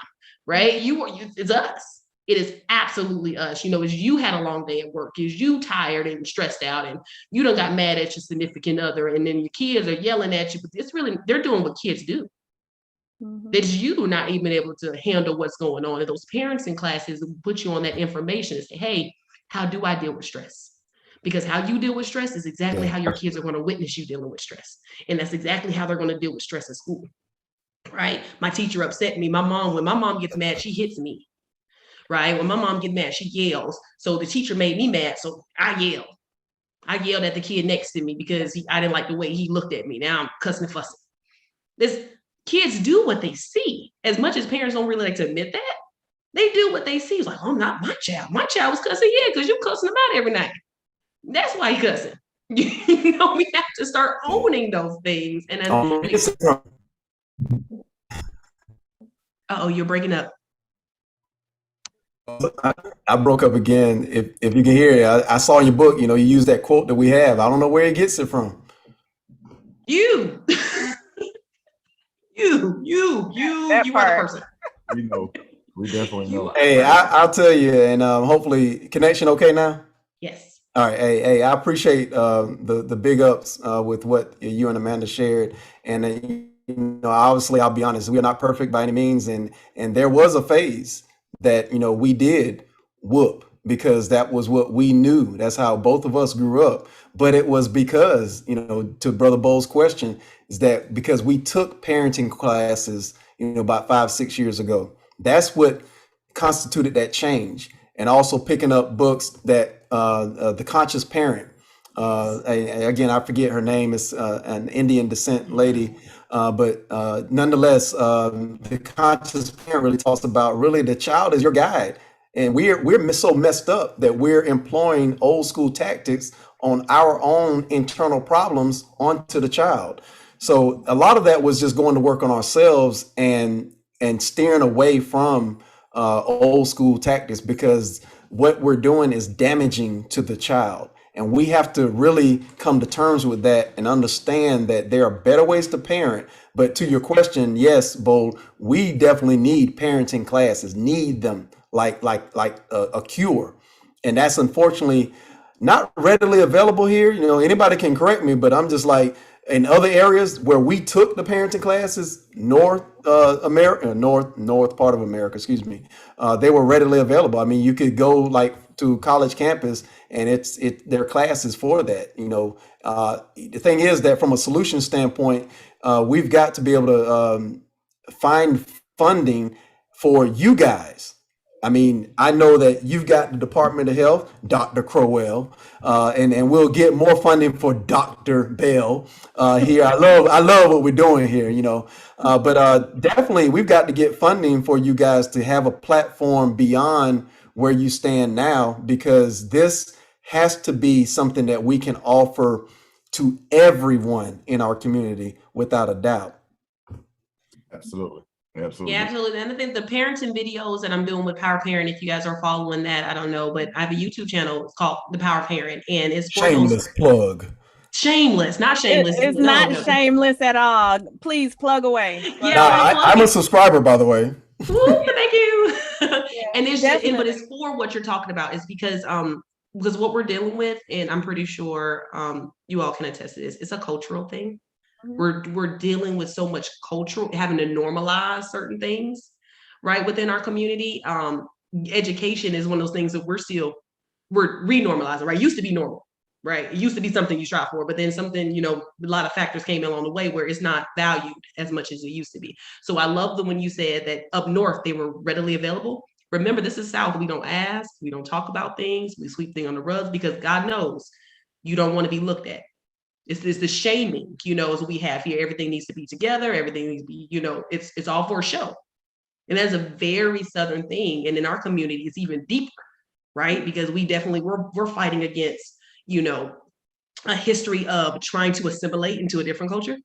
right? It's us. It is absolutely us. As you had a long day at work, as you tired and stressed out, and you done got mad at your significant other, and then your kids are yelling at you, but they're doing what kids do. That you not even able to handle what's going on. And those parents in classes put you on that information and say, hey, how do I deal with stress? Because how you deal with stress is exactly how your kids are going to witness you dealing with stress. And that's exactly how they're going to deal with stress in school, right? My teacher upset me. When my mom gets mad, she hits me, right? When my mom gets mad, she yells. So the teacher made me mad, so I yelled. I yelled at the kid next to me because I didn't like the way he looked at me. Now I'm cussing and fussing. Kids do what they see. As much as parents don't really like to admit that, they do what they see. It's like, oh, not my child. My child was cussing, yeah, because you cussing them out every night. That's why he cussing. We have to start owning those things. And you're breaking up. I broke up again. If you can hear it, I saw in your book, you use that quote that we have. I don't know where he gets it from. You. You are the person. We definitely know. Hey, I'll tell you, and hopefully connection okay now? Yes. All right. Hey, I appreciate the big ups with what you and Amanda shared. And obviously, I'll be honest, we are not perfect by any means. And there was a phase that, we did whoop because that was what we knew. That's how both of us grew up. But it was because, to Brother Bowles' question, is that because we took parenting classes, about 5-6 years ago. That's what constituted that change. And also picking up books that The Conscious Parent, again, I forget her name, it's an Indian descent lady, but nonetheless, The Conscious Parent really talks about really the child is your guide. And we're so messed up that we're employing old school tactics on our own internal problems onto the child. So a lot of that was just going to work on ourselves and steering away from old school tactics, because what we're doing is damaging to the child. And we have to really come to terms with that and understand that there are better ways to parent. But to your question, yes, Bo, we definitely need parenting classes, need them like a cure. And that's unfortunately not readily available here. Anybody can correct me, but I'm just like, in other areas where we took the parenting classes, north part of America, they were readily available. I mean, you could go like to college campus and their class is for that. The thing is that from a solution standpoint, we've got to be able to find funding for you guys. I mean, I know that you've got the Department of Health, Dr. Crowell, and we'll get more funding for Dr. Bell here. I love what we're doing here, but definitely we've got to get funding for you guys to have a platform beyond where you stand now, because this has to be something that we can offer to everyone in our community without a doubt. Absolutely. Absolutely. Yeah, absolutely. And I think the parenting videos that I'm doing with Power Parent, if you guys are following that, I don't know, but I have a YouTube channel. It's called The Power Parent, and it's for shameless plug. Shameless, not shameless. It's not shameless at all. Please plug away. Yeah, I'm a subscriber, by the way. Ooh, thank you. And it's definitely. but it's for what you're talking about. Is because what we're dealing with, and I'm pretty sure you all can attest to this. It's a cultural thing. We're dealing with so much cultural, having to normalize certain things, right, within our community. Education is one of those things that we're renormalizing, right? It used to be normal, right? It used to be something you strive for, but then something, a lot of factors came along the way where it's not valued as much as it used to be. So I love when you said that up north, they were readily available. Remember, this is South. We don't ask, we don't talk about things, we sweep things on the rugs, because God knows you don't want to be looked at. It's the shaming, as we have here. Everything needs to be together. Everything needs to be, it's all for show. And that's a very Southern thing. And in our community, it's even deeper, right? Because we definitely, we're fighting against, a history of trying to assimilate into a different culture,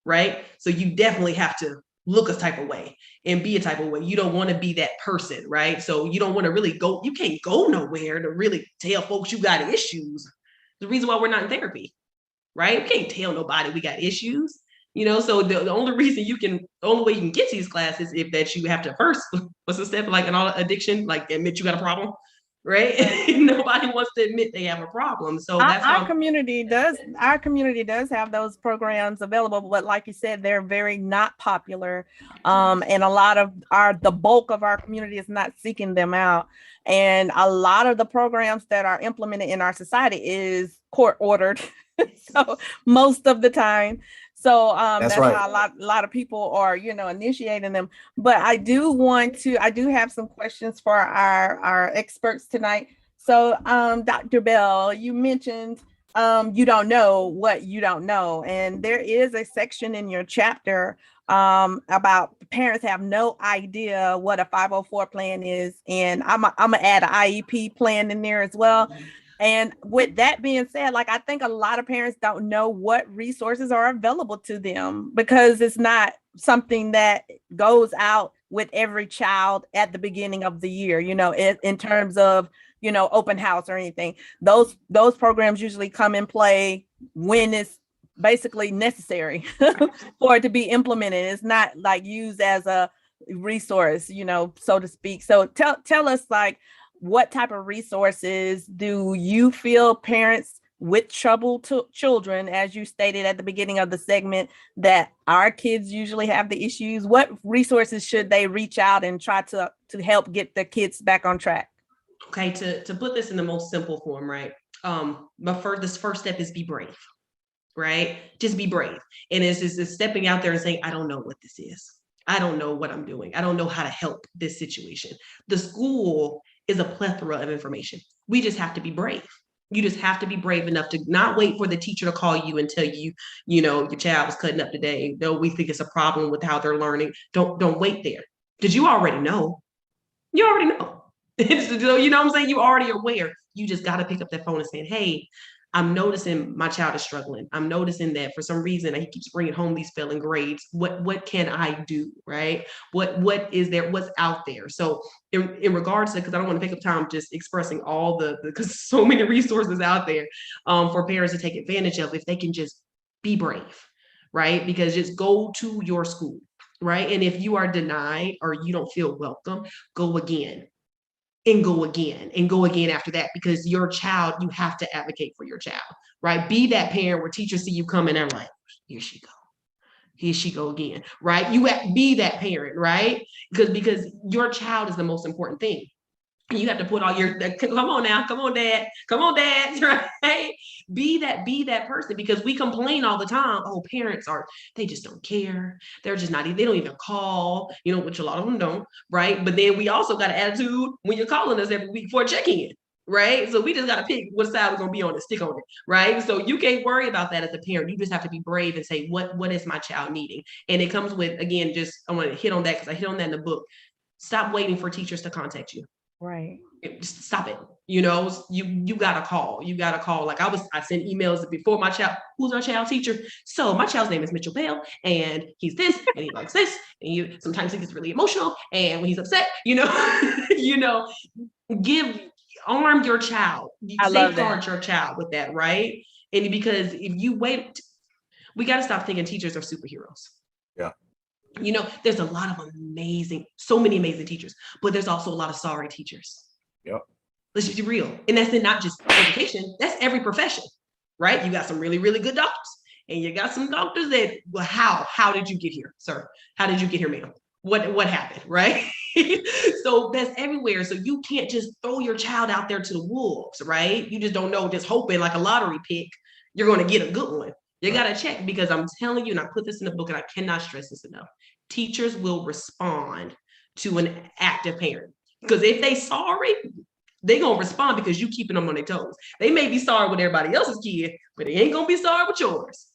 right? So you definitely have to look a type of way and be a type of way. You don't want to be that person, right? So you don't want to really you can't go nowhere to really tell folks you got issues. The reason why we're not in therapy. Right? We can't tell nobody we got issues, so the only way you can get to these classes is that you have to first, what's the step, like an addiction, like admit you got a problem, right? Nobody wants to admit they have a problem. So that's our community does have those programs available, but like you said, they're very not popular. And a lot of the bulk of our community is not seeking them out. And a lot of the programs that are implemented in our society is court ordered. So most of the time. So that's right. How a lot of people are, initiating them. But I do have some questions for our experts tonight. So Dr. Bell, you mentioned you don't know what you don't know. And there is a section in your chapter about parents have no idea what a 504 plan is. And I'm gonna add an IEP plan in there as well. And with that being said, I think a lot of parents don't know what resources are available to them, because it's not something that goes out with every child at the beginning of the year, in terms of, open house or anything. Those programs usually come in play when it's basically necessary for it to be implemented. It's not used as a resource, so to speak. So tell us, what type of resources do you feel parents with troubled children, as you stated at the beginning of the segment, that our kids usually have the issues? What resources should they reach out and try to help get their kids back on track? Okay, to put this in the most simple form, right? This first step is be brave, right? Just be brave. And it's stepping out there and saying, I don't know what this is. I don't know what I'm doing. I don't know how to help this situation. The school is a plethora of information. We just have to be brave. You just have to be brave enough to not wait for the teacher to call you and tell you, your child was cutting up today. No, we think it's a problem with how they're learning. Don't wait there, because you already know. You already know. You know what I'm saying? You already aware. You just got to pick up that phone and say, hey, I'm noticing my child is struggling. I'm noticing that for some reason he keeps bringing home these failing grades. What can I do, right? What is there? What's out there? So in regards to, because I don't want to pick up time just expressing all because so many resources out there for parents to take advantage of, if they can just be brave, right? Because just go to your school, right? And if you are denied or you don't feel welcome, go again. And go again after that, because your child, you have to advocate for your child, right? Be that parent where teachers see you coming and like, here she go again, right? You be that parent, right? Because your child is the most important thing. And you have to put all your, come on now, come on, dad, right? Be that person, because we complain all the time. Oh, parents they just don't care. They're just not, they don't even call, which a lot of them don't, right? But then we also got an attitude when you're calling us every week for a check-in, right? So we just got to pick what side we're going to be on and stick on it, right? So you can't worry about that as a parent. You just have to be brave and say, what is my child needing? And it comes with, again, I want to hit on that because I hit on that in the book. Stop waiting for teachers to contact you. Right. Just stop it. You gotta call. You gotta call. Like I sent emails before my child. Who's our child teacher? So my child's name is Mitchell Bell, and he's this, and he likes this, and sometimes he gets really emotional, and when he's upset, arm your child. Safeguard your child with that, right? And because if you wait, we got to stop thinking teachers are superheroes. Yeah. There's a lot of so many amazing teachers, but there's also a lot of sorry teachers. Yep. Let's just be real. And that's not just education, that's every profession, right? You got some really, really good doctors, and you got some doctors that, well, how did you get here, sir? How did you get here, ma'am? What happened, right? So that's everywhere. So you can't just throw your child out there to the wolves, right? You just don't know, just hoping like a lottery pick, you're going to get a good one. You got to check, because I'm telling you, and I put this in the book and I cannot stress this enough, teachers will respond to an active parent. Because if they sorry, they're going to respond because you keeping them on their toes. They may be sorry with everybody else's kid, but they ain't going to be sorry with yours,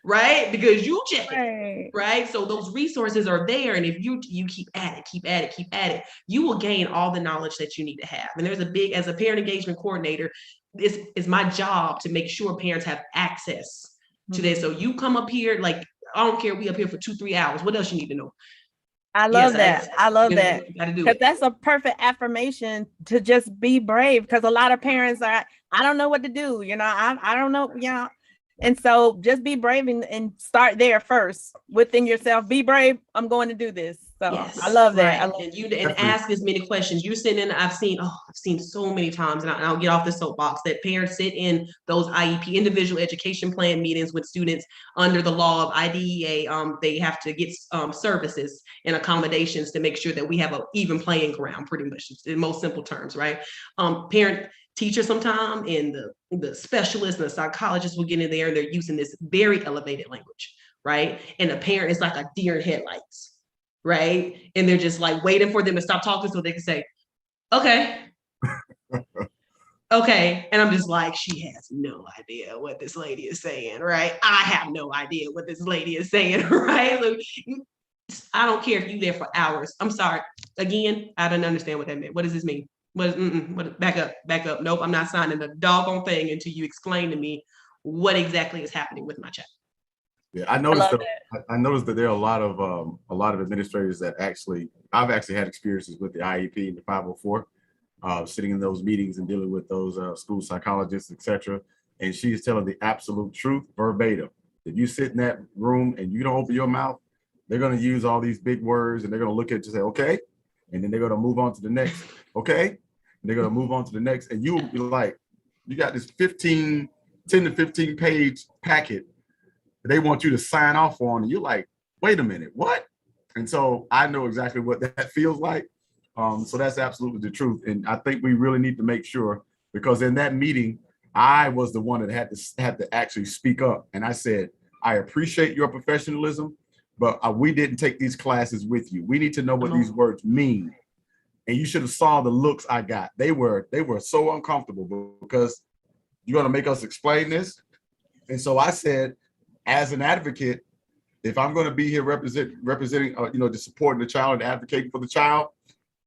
right? Because you check it, right? So those resources are there. And if you keep at it, you will gain all the knowledge that you need to have. And as a parent engagement coordinator, this is my job to make sure parents have access to this. So you come up here, like, I don't care, we up here for 2-3 hours. What else you need to know? I love that. Because that's a perfect affirmation to just be brave. Because a lot of parents are, I don't know what to do. I don't know. And so just be brave and start there first within yourself. Be brave. I'm going to do this. So yes, I love that. Right. And ask as many questions. You're sitting in, I've seen so many times, and I'll get off the soapbox, that parents sit in those IEP, individual education plan meetings with students under the law of IDEA. They have to get services and accommodations to make sure that we have an even playing ground, pretty much in most simple terms, right? Parent teacher sometime, and the specialists and the psychologists will get in there, and they're using this very elevated language, right? And the parent is like a deer in headlights, right? And they're just like waiting for them to stop talking so they can say, okay. Okay. And I'm just like, she has no idea what this lady is saying, right? I have no idea what this lady is saying, right? So I don't care if you're there for hours. I'm sorry. Again, I don't understand what that meant. What does this mean? Back up. Nope, I'm not signing a doggone thing until you explain to me what exactly is happening with my child. Yeah, I noticed that there are a lot of administrators that I've actually had experiences with the IEP and the 504, sitting in those meetings and dealing with those school psychologists, etc. And she's telling the absolute truth verbatim. If you sit in that room and you don't open your mouth, they're going to use all these big words, and they're going to look at you and say, okay, and then they're going to move on to the next, okay, and they're going to move on to the next, and you will be like, you got this 10 to 15 page packet they want you to sign off on, and you're like, wait a minute, what? And so I know exactly what that feels like. So that's absolutely the truth. And I think we really need to make sure, because in that meeting, I was the one that had to actually speak up. And I said, I appreciate your professionalism, but we didn't take these classes with you. We need to know what these words mean. And you should have saw the looks I got. They were so uncomfortable, because you're going to make us explain this. And so I said, as an advocate, if I'm going to be here representing, just supporting the child and advocating for the child,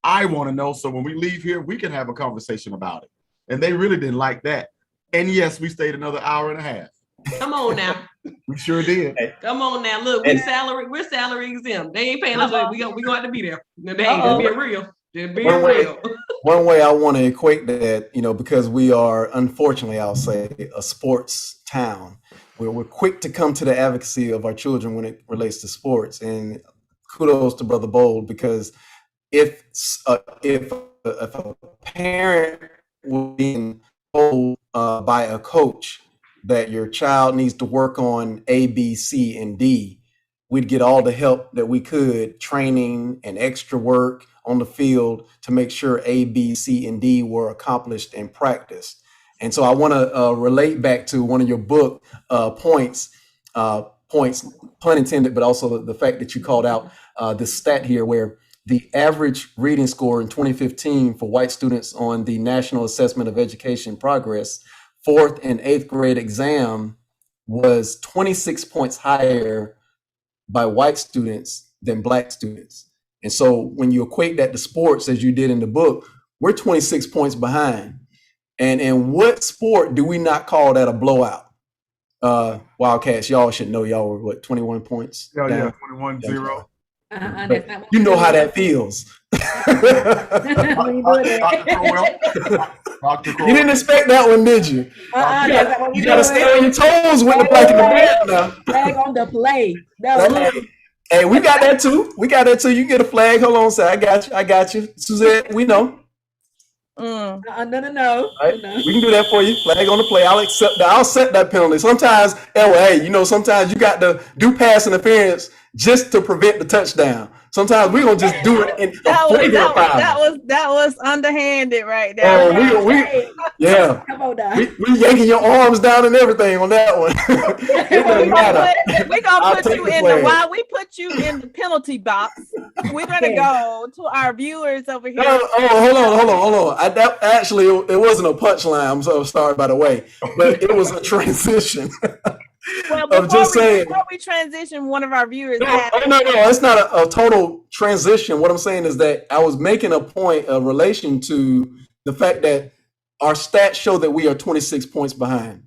I want to know. So when we leave here, we can have a conversation about it. And they really didn't like that. And yes, we stayed another hour and a half. Come on now. We sure did. Come on now. Look, we're salary exempt. They ain't paying us. We're going to have to be there. They ain't being real. They're being real. One way I want to equate that, because we are, unfortunately, I'll say, a sports town. We're quick to come to the advocacy of our children when it relates to sports. And kudos to Brother Bold, because if a parent was being told by a coach that your child needs to work on A, B, C, and D, we'd get all the help that we could, training and extra work on the field to make sure A, B, C, and D were accomplished and practiced. And so I want to relate back to one of your book points, pun intended, but also the fact that you called out this stat here where the average reading score in 2015 for white students on the National Assessment of Education Progress 4th and 8th grade exam was 26 points higher by white students than black students. And so when you equate that to sports, as you did in the book, we're 26 points behind. And in what sport do we not call that a blowout? Wildcats, y'all should know y'all were what, 21 points? Yeah, down? 21-0. You know how that feels. You didn't expect that one, did you? You gotta stay on your toes with the black and the red now. Flag on the play. Hey, we got that too. You can get a flag. Hold on, sir. I got you. Suzette, we know. No. Right? No. We can do that for you. Flag on the play. I'll accept that. I'll set that penalty. Sometimes, sometimes you got to do pass interference just to prevent the touchdown. Sometimes we're gonna just do it in that was underhanded right there. Yeah. Come on now. We yanking your arms down and everything on that one. It doesn't matter. We're gonna put you in the while we put you in the penalty box. We're gonna go to our viewers over here. Hold on. That actually, it wasn't a punchline. I'm so sorry, by the way, but it was a transition. Well, before we transition, one of our viewers. No, it's not a total transition. What I'm saying is that I was making a point of relation to the fact that our stats show that we are 26 points behind.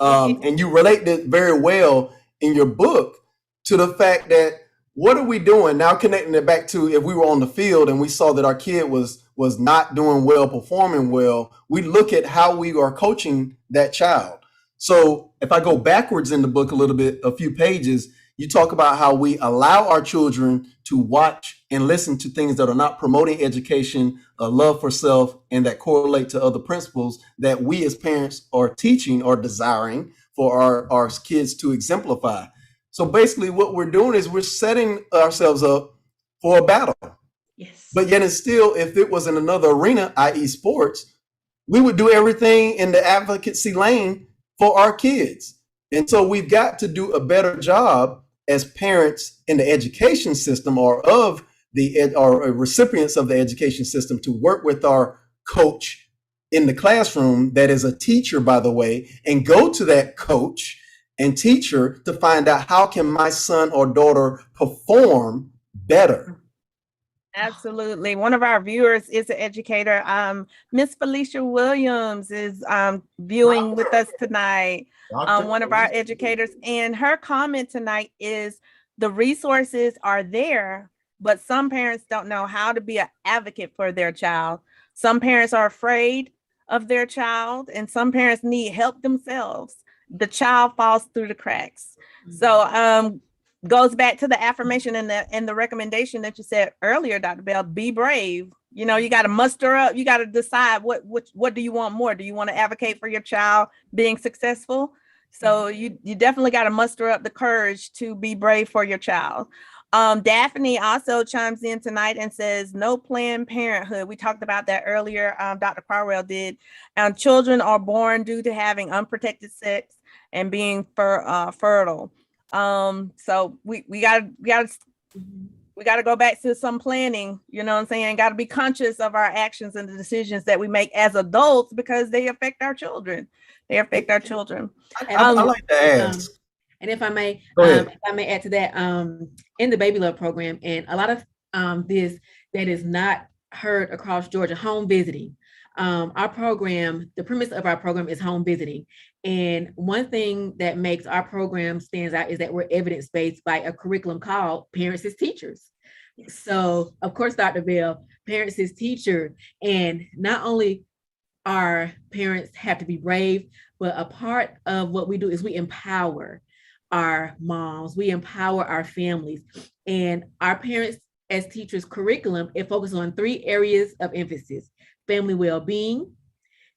And you relate it very well in your book to the fact that what are we doing now, connecting it back to if we were on the field and we saw that our kid was not doing well, performing well, we look at how we are coaching that child. So if I go backwards in the book a few pages, you talk about how we allow our children to watch and listen to things that are not promoting education, a love for self, and that correlate to other principles that we as parents are teaching or desiring for our kids to exemplify. So basically what we're doing is we're setting ourselves up for a battle. Yes. But yet and still, if it was in another arena, i.e. sports, we would do everything in the advocacy lane for our kids. And so we've got to do a better job as parents in the education system or recipients of the education system to work with our coach in the classroom that is a teacher, by the way, and go to that coach and teacher to find out how can my son or daughter perform better. Absolutely. One of our viewers is an educator. Miss Felicia Williams is viewing with us tonight. One of our educators, and her comment tonight is the resources are there, but some parents don't know how to be an advocate for their child. Some parents are afraid of their child, and some parents need help themselves. The child falls through the cracks. So goes back to the affirmation and the recommendation that you said earlier, Dr. Bell, be brave. You got to muster up. You got to decide what do you want more? Do you want to advocate for your child being successful? So you definitely got to muster up the courage to be brave for your child. Daphne also chimes in tonight and says, no Planned Parenthood. We talked about that earlier. Dr. Carwell did. Children are born due to having unprotected sex and being fertile. So we gotta go back to some planning, you know what I'm saying? Got to be conscious of our actions and the decisions that we make as adults because they affect our children. I like to ask. And if I may add to that, in the Baby Love program, and a lot of this that is not heard across Georgia, home visiting. Our program, the premise of our program is home visiting. And one thing that makes our program stands out is that we're evidence-based by a curriculum called Parents as Teachers. So of course, Dr. Bell, parents as teacher, and not only our parents have to be brave, but a part of what we do is we empower our moms, we empower our families, and our Parents as Teachers curriculum, it focuses on 3 areas of emphasis: family well-being,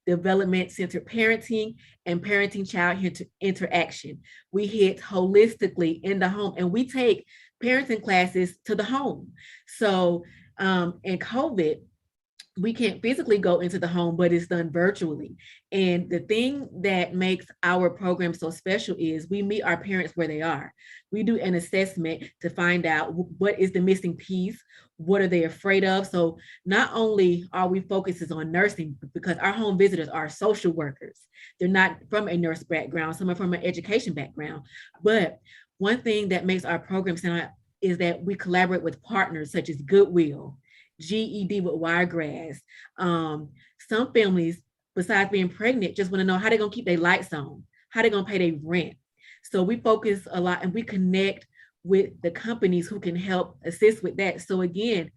development-centered parenting, and parenting-child interaction. We hit holistically in the home, and we take parenting classes to the home. So And COVID, we can't physically go into the home, but it's done virtually. And the thing that makes our program so special is we meet our parents where they are. We do an assessment to find out what is the missing piece, what are they afraid of. So not only are we focuses on nursing, because our home visitors are social workers. They're not from a nurse background, some are from an education background. But one thing that makes our program stand out is that we collaborate with partners such as Goodwill, GED with Wiregrass. Some families, besides being pregnant, just want to know how they're going to keep their lights on, how they're going to pay their rent. So we focus a lot and we connect with the companies who can help assist with that. So again,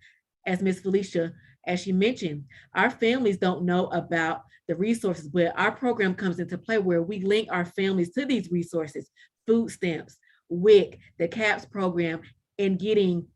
as Ms. Felicia, as she mentioned, our families don't know about the resources, but our program comes into play where we link our families to these resources, food stamps, WIC, the CAPS program, and getting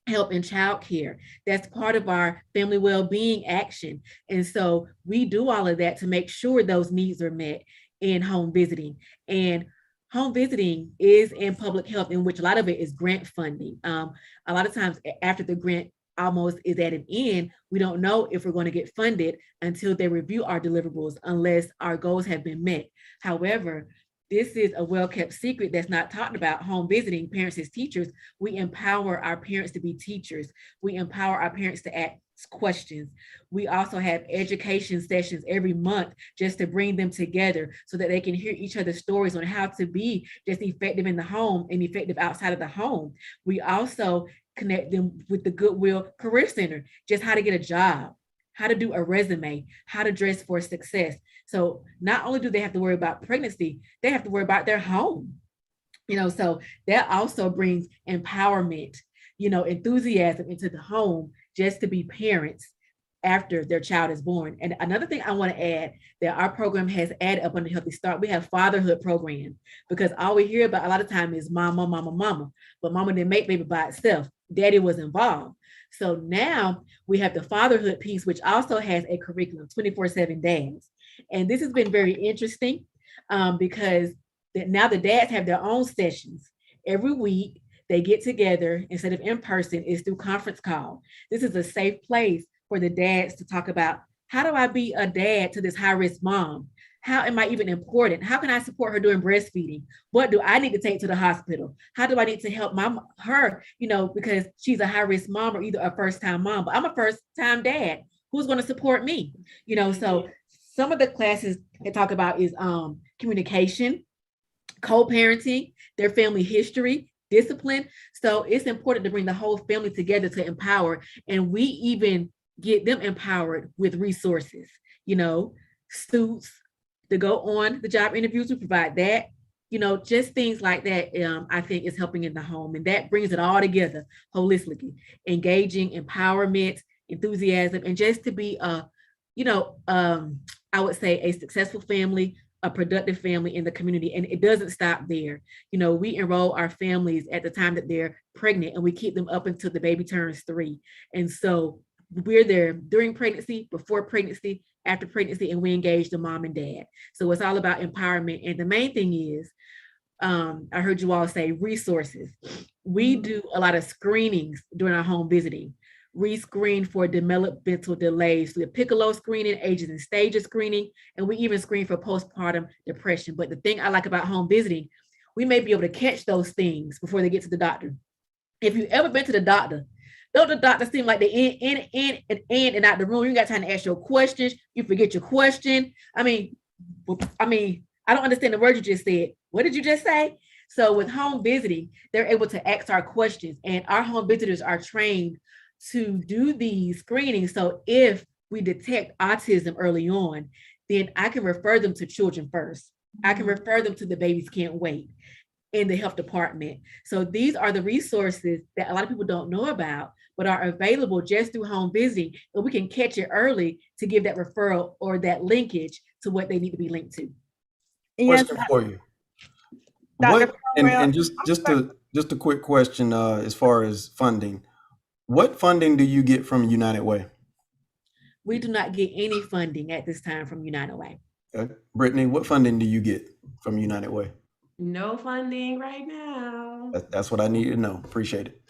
help in childcare. That's part of our family well-being action. And so we do all of that to make sure those needs are met in home visiting. And home visiting is in public health, in which a lot of it is grant funding. A lot of times after the grant almost is at an end, we don't know if we're going to get funded until they review our deliverables, unless our goals have been met. However, this is a well-kept secret that's not talked about. Home visiting, parents as teachers, we empower our parents to be teachers. We empower our parents to ask questions. We also have education sessions every month just to bring them together so that they can hear each other's stories on how to be just effective in the home and effective outside of the home. We also connect them with the Goodwill Career Center, just how to get a job, how to do a resume, how to dress for success. So not only do they have to worry about pregnancy, they have to worry about their home. So that also brings empowerment, enthusiasm into the home just to be parents after their child is born. And another thing I want to add that our program has added up under Healthy Start, we have fatherhood program, because all we hear about a lot of time is mama, mama, mama, but mama didn't make baby by itself. Daddy was involved. So now we have the fatherhood piece, which also has a curriculum, 24/7 dads. And this has been very interesting because now the dads have their own sessions. Every week they get together, instead of in person, it's through conference call. This is a safe place for the dads to talk about, how do I be a dad to this high-risk mom? How am I even important? How can I support her during breastfeeding? What do I need to take to the hospital? How do I need to help her, because she's a high-risk mom or either a first-time mom, but I'm a first-time dad. Who's going to support me? So some of the classes they talk about is communication, co-parenting, their family history, discipline. So it's important to bring the whole family together to empower. And we even get them empowered with resources, suits to go on the job interviews. We provide that, just things like that. I think is helping in the home, and that brings it all together holistically, engaging, empowerment, enthusiasm, and just to be I would say a successful family, a productive family in the community. And it doesn't stop there. We enroll our families at the time that they're pregnant, and we keep them up until the baby turns 3. And so we're there during pregnancy, before pregnancy, after pregnancy, and we engage the mom and dad. So it's all about empowerment. And the main thing is, I heard you all say resources. We do a lot of screenings during our home visiting. We screen for developmental delays through the Piccolo screening, ages and stages screening, and we even screen for postpartum depression. But the thing I like about home visiting, we may be able to catch those things before they get to the doctor. If you've ever been to the doctor, don't the doctor seem like they in and out the room? You got time to ask your questions. You forget your question. I mean, I don't understand the word you just said. What did you just say? So with home visiting, they're able to ask our questions, and our home visitors are trained to do these screenings. So if we detect autism early on, then I can refer them to Children First. I can refer them to the Babies Can't Wait in the health department. So these are the resources that a lot of people don't know about, but are available just through home visiting, and we can catch it early to give that referral or that linkage to what they need to be linked to. Question for you. What, and just a quick question as far as funding. What funding do you get from United Way? We do not get any funding at this time from United Way. Okay. Brittany, what funding do you get from United Way? No funding right now. That's what I need to know. Appreciate it.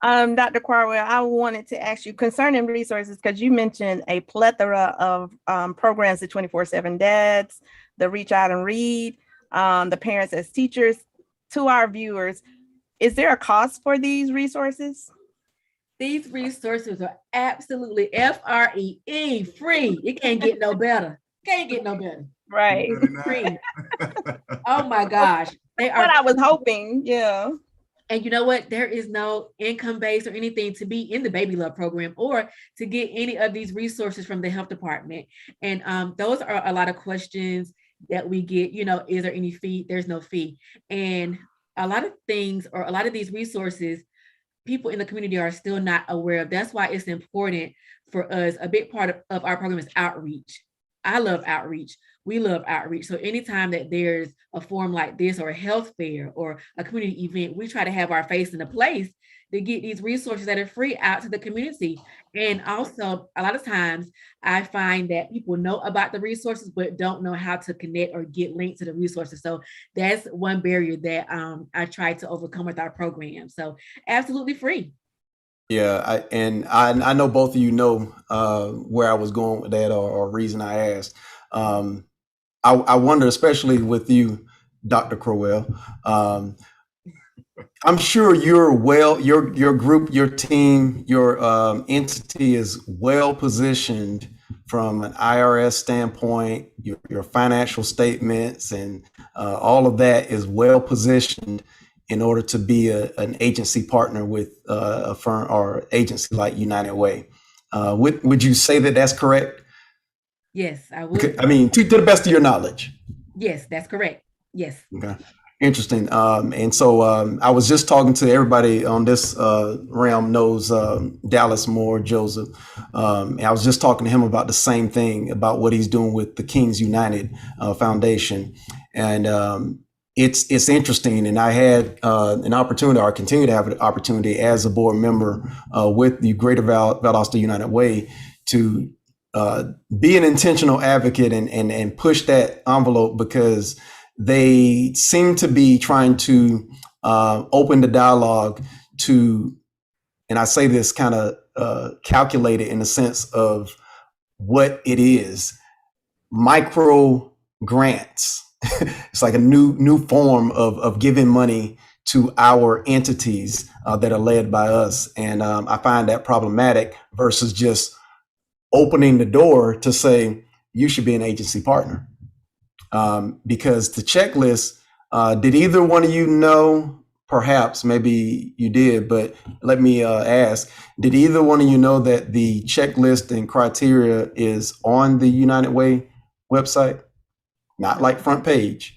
Dr. Quarwell, I wanted to ask you concerning resources because you mentioned a plethora of programs, the 24/7 dads, the reach out and read, the parents as teachers. To our viewers, is there a cost for these resources? These resources are absolutely FREE, free. It can't get no better. Can't get no better. Right. Free. Oh my gosh. They are. What I was hoping. Yeah. And you know what? There is no income base or anything to be in the Baby Love program or to get any of these resources from the health department. And those are a lot of questions that we get, you know, is there any fee? There's no fee. And a lot of things or a lot of these resources, people in the community are still not aware of. That's why it's important for us. A big part of our program is outreach. I love outreach. We love outreach. So anytime that there's a forum like this or a health fair or a community event, we try to have our face in a place to get these resources that are free out to the community. And also a lot of times I find that people know about the resources, but don't know how to connect or get linked to the resources. So that's one barrier that I try to overcome with our program. So absolutely free. Yeah, I know both of you know where I was going with that or reason I asked. I wonder, especially with you, Dr. Crowell. I'm sure your group, your team, your entity is well positioned from an IRS standpoint. Your financial statements and all of that is well positioned in order to be an agency partner with a firm or agency like United Way. Would you say that that's correct? Yes, I would. I mean, to the best of your knowledge. Yes, that's correct. Yes. Okay. Interesting. And so I was just talking to everybody on this realm knows Dallas Moore Joseph. And I was just talking to him about the same thing, about what he's doing with the Kings United Foundation. And it's interesting. And I had an opportunity, or continue to have an opportunity as a board member with the Greater Valdosta United Way to be an intentional advocate and push that envelope, because they seem to be trying to open the dialogue to, and I say this kind of calculated in the sense of what it is, micro grants. It's like a new form of giving money to our entities that are led by us. And I find that problematic versus just opening the door to say, you should be an agency partner. Because the checklist, did either one of you know, perhaps maybe you did, but let me ask, did either one of you know that the checklist and criteria is on the United Way website? Not like front page.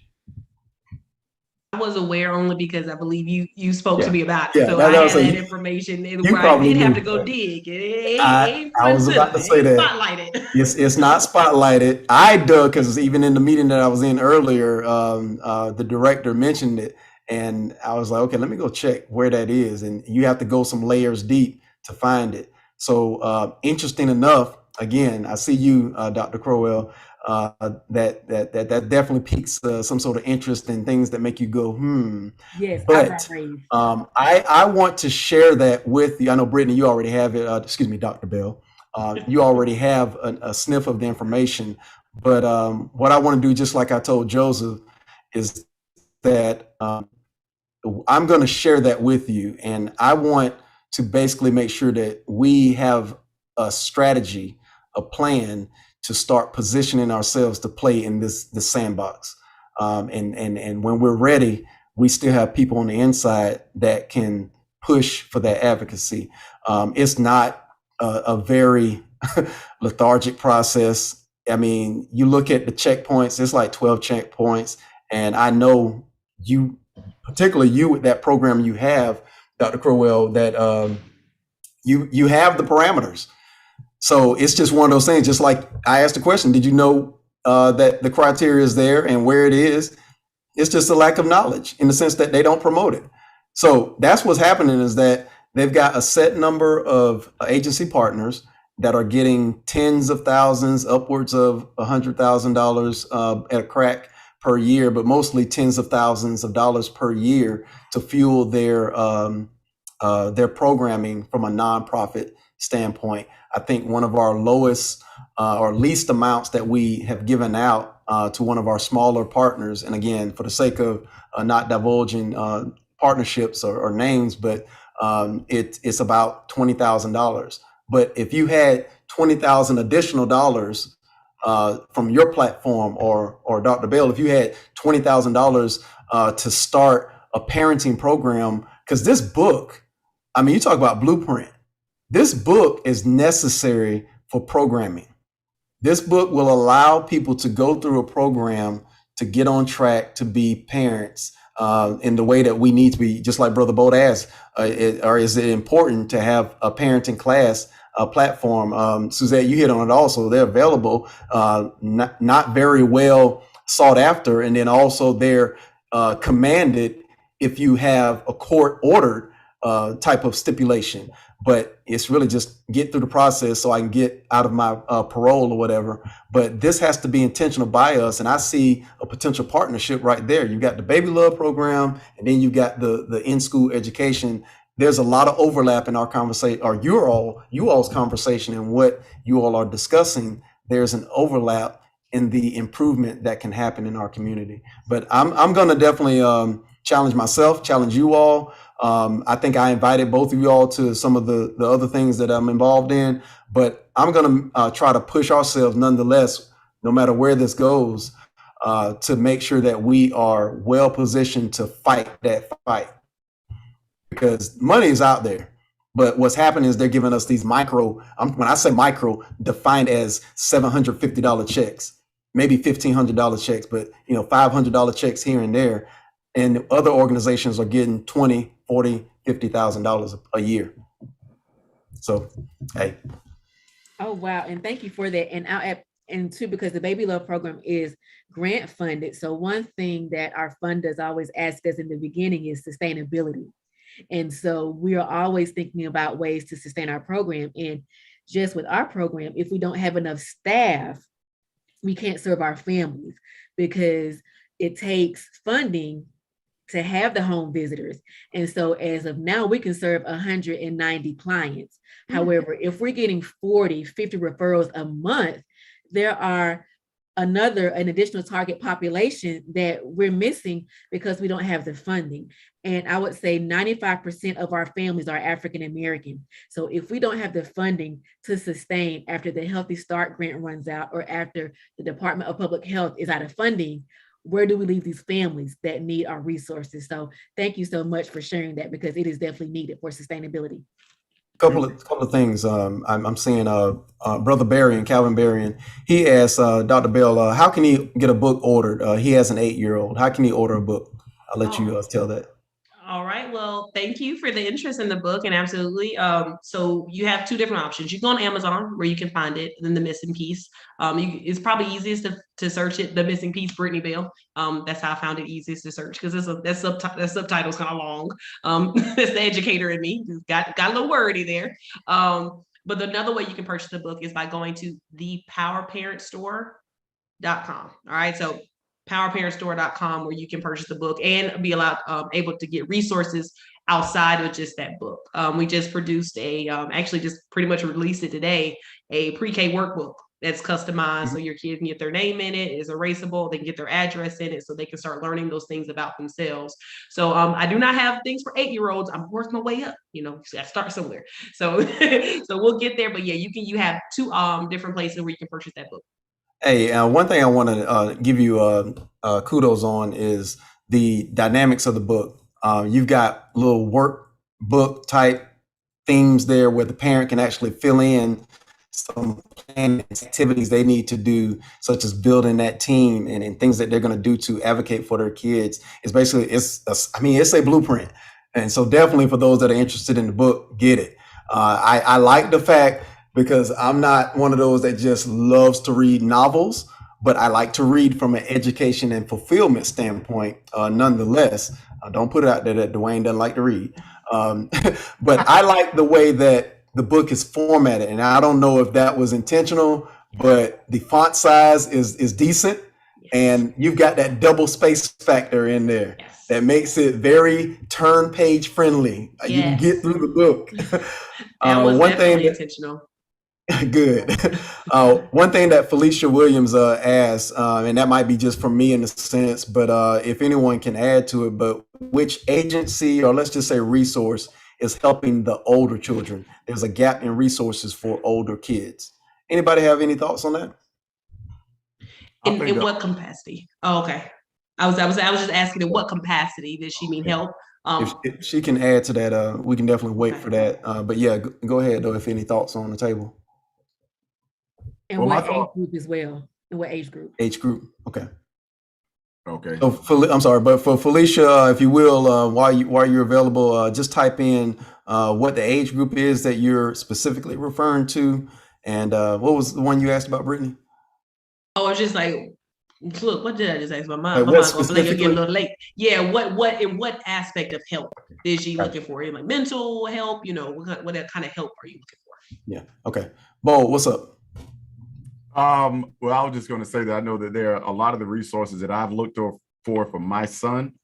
I was aware only because I believe you spoke to me about it. Yeah, so I had that information where I did have to go dig. I was about to say that. Spotlighted. It's not spotlighted. I dug because even in the meeting that I was in earlier, the director mentioned it, and I was like, okay, let me go check where that is. And you have to go some layers deep to find it. So interesting enough. Again, I see you, Dr. Crowell. That definitely piques some sort of interest in things that make you go, Yes, but I want to share that with you. I know, Brittany, you already have it. Excuse me, Dr. Bell. You already have a sniff of the information. But what I want to do, just like I told Joseph, is that I'm going to share that with you. And I want to basically make sure that we have a strategy, a plan to start positioning ourselves to play in this sandbox. And when we're ready, we still have people on the inside that can push for that advocacy. It's not a very lethargic process. I mean, you look at the checkpoints, it's like 12 checkpoints. And I know you, particularly you with that program you have, Dr. Crowell, that you have the parameters. So it's just one of those things, just like I asked the question, did you know that the criteria is there and where it is? It's just a lack of knowledge in the sense that they don't promote it. So that's what's happening, is that they've got a set number of agency partners that are getting tens of thousands, upwards of $100,000 at a crack per year, but mostly tens of thousands of dollars per year to fuel their their programming from a nonprofit standpoint. I think one of our lowest or least amounts that we have given out to one of our smaller partners, and again, for the sake of not divulging partnerships or names, but it's about $20,000. But if you had $20,000 additional dollars from your platform, or Dr. Bell, if you had $20,000 to start a parenting program, because this book, I mean, you talk about blueprint. This book is necessary for programming. This book will allow people to go through a program to get on track to be parents in the way that we need to be. Just like Brother Boat asked, or is it important to have a parenting class platform? Suzette, you hit on it also. They're available, not very well sought after, and then also they're commanded if you have a court ordered type of stipulation. But it's really just get through the process so I can get out of my parole or whatever. But this has to be intentional by us. And I see a potential partnership right there. You got the Baby Love program, and then you got the in-school education. There's a lot of overlap in our conversation, or you all's conversation, and what you all are discussing. There's an overlap in the improvement that can happen in our community. But I'm going to definitely challenge myself, challenge you all. I think I invited both of you all to some of the other things that I'm involved in, but I'm going to try to push ourselves nonetheless, no matter where this goes, to make sure that we are well positioned to fight that fight, because money is out there. But what's happening is they're giving us these micro, when I say micro, defined as $750 checks, maybe $1,500 checks, but $500 checks here and there. And other organizations are getting $20,000, $40,000, $50,000 a year. So, hey. Oh, wow. And thank you for that. And I'll add, and too, because the Baby Love program is grant funded. So one thing that our funders always ask us in the beginning is sustainability. And so we are always thinking about ways to sustain our program. And just with our program, if we don't have enough staff, we can't serve our families, because it takes funding to have the home visitors. And so as of now, we can serve 190 clients. However, if we're getting 40, 50 referrals a month, there are an additional target population that we're missing because we don't have the funding. And I would say 95% of our families are African American. So if we don't have the funding to sustain after the Healthy Start grant runs out, or after the Department of Public Health is out of funding, where do we leave these families that need our resources? So thank you so much for sharing that, because it is definitely needed for sustainability. Couple of things. I'm seeing Brother Berrien, Calvin Berrien. He asked Dr. Bell, how can he get a book ordered? He has an 8-year-old. How can he order a book? I'll let you tell that. All right. Well, thank you for the interest in the book. And absolutely. So you have two different options. You can go on Amazon, where you can find it, then The Missing Piece. It's probably easiest to search it, The Missing Piece, Brittany Bell. That's how I found it easiest to search, because that subtitle's kind of long. It's the educator in me. Got a little wordy there. But another way you can purchase the book is by going to thepowerparentstore.com. All right. So powerparentstore.com, where you can purchase the book and be able to get resources outside of just that book. We just produced actually just pretty much released it today, a pre-K workbook that's customized. So your kids can get their name in it, is erasable, they can get their address in it, so they can start learning those things about themselves. So I do not have things for 8-year-olds. I'm working my way up, so I start somewhere. So so we'll get there. But yeah, you have two different places where you can purchase that book. Hey, one thing I want to give you kudos on is the dynamics of the book. You've got little workbook type themes there where the parent can actually fill in some plan activities they need to do, such as building that team and things that they're going to do to advocate for their kids. It's basically, it's a blueprint. And so definitely for those that are interested in the book, get it. I like the fact, because I'm not one of those that just loves to read novels, but I like to read from an education and fulfillment standpoint. Nonetheless, don't put it out there that Dwayne doesn't like to read. But I like the way that the book is formatted. And I don't know if that was intentional, but the font size is decent. And you've got that double space factor in there Yes. that makes it very turn page friendly. You can get Yes. through the book. That was One thing definitely that, intentional. good. One thing that Felicia Williams asked, and that might be just from me in a sense, but if anyone can add to it, but which agency or let's just say resource is helping the older children? There's a gap in resources for older kids. Anybody have any thoughts on that? In what capacity? Oh, okay. I was just asking in what capacity did she need help? If she can add to that, we can definitely wait for that. But yeah, go ahead though, if any thoughts on the table. And what age group as well? And what age group? Age group. Okay. Okay. So I'm sorry, but for Felicia, if you will, while you're available, just type in what the age group is that you're specifically referring to, and what was the one you asked about, Brittany? Oh, it's just like, look, what did I just ask? My Like mind going blank again a little late. Yeah, what aspect of help is she looking for? Like mental help, what kind of help are you looking for? Yeah. Okay. Bo, what's up? Well, I was just going to say that I know that there are a lot of the resources that I've looked for my son,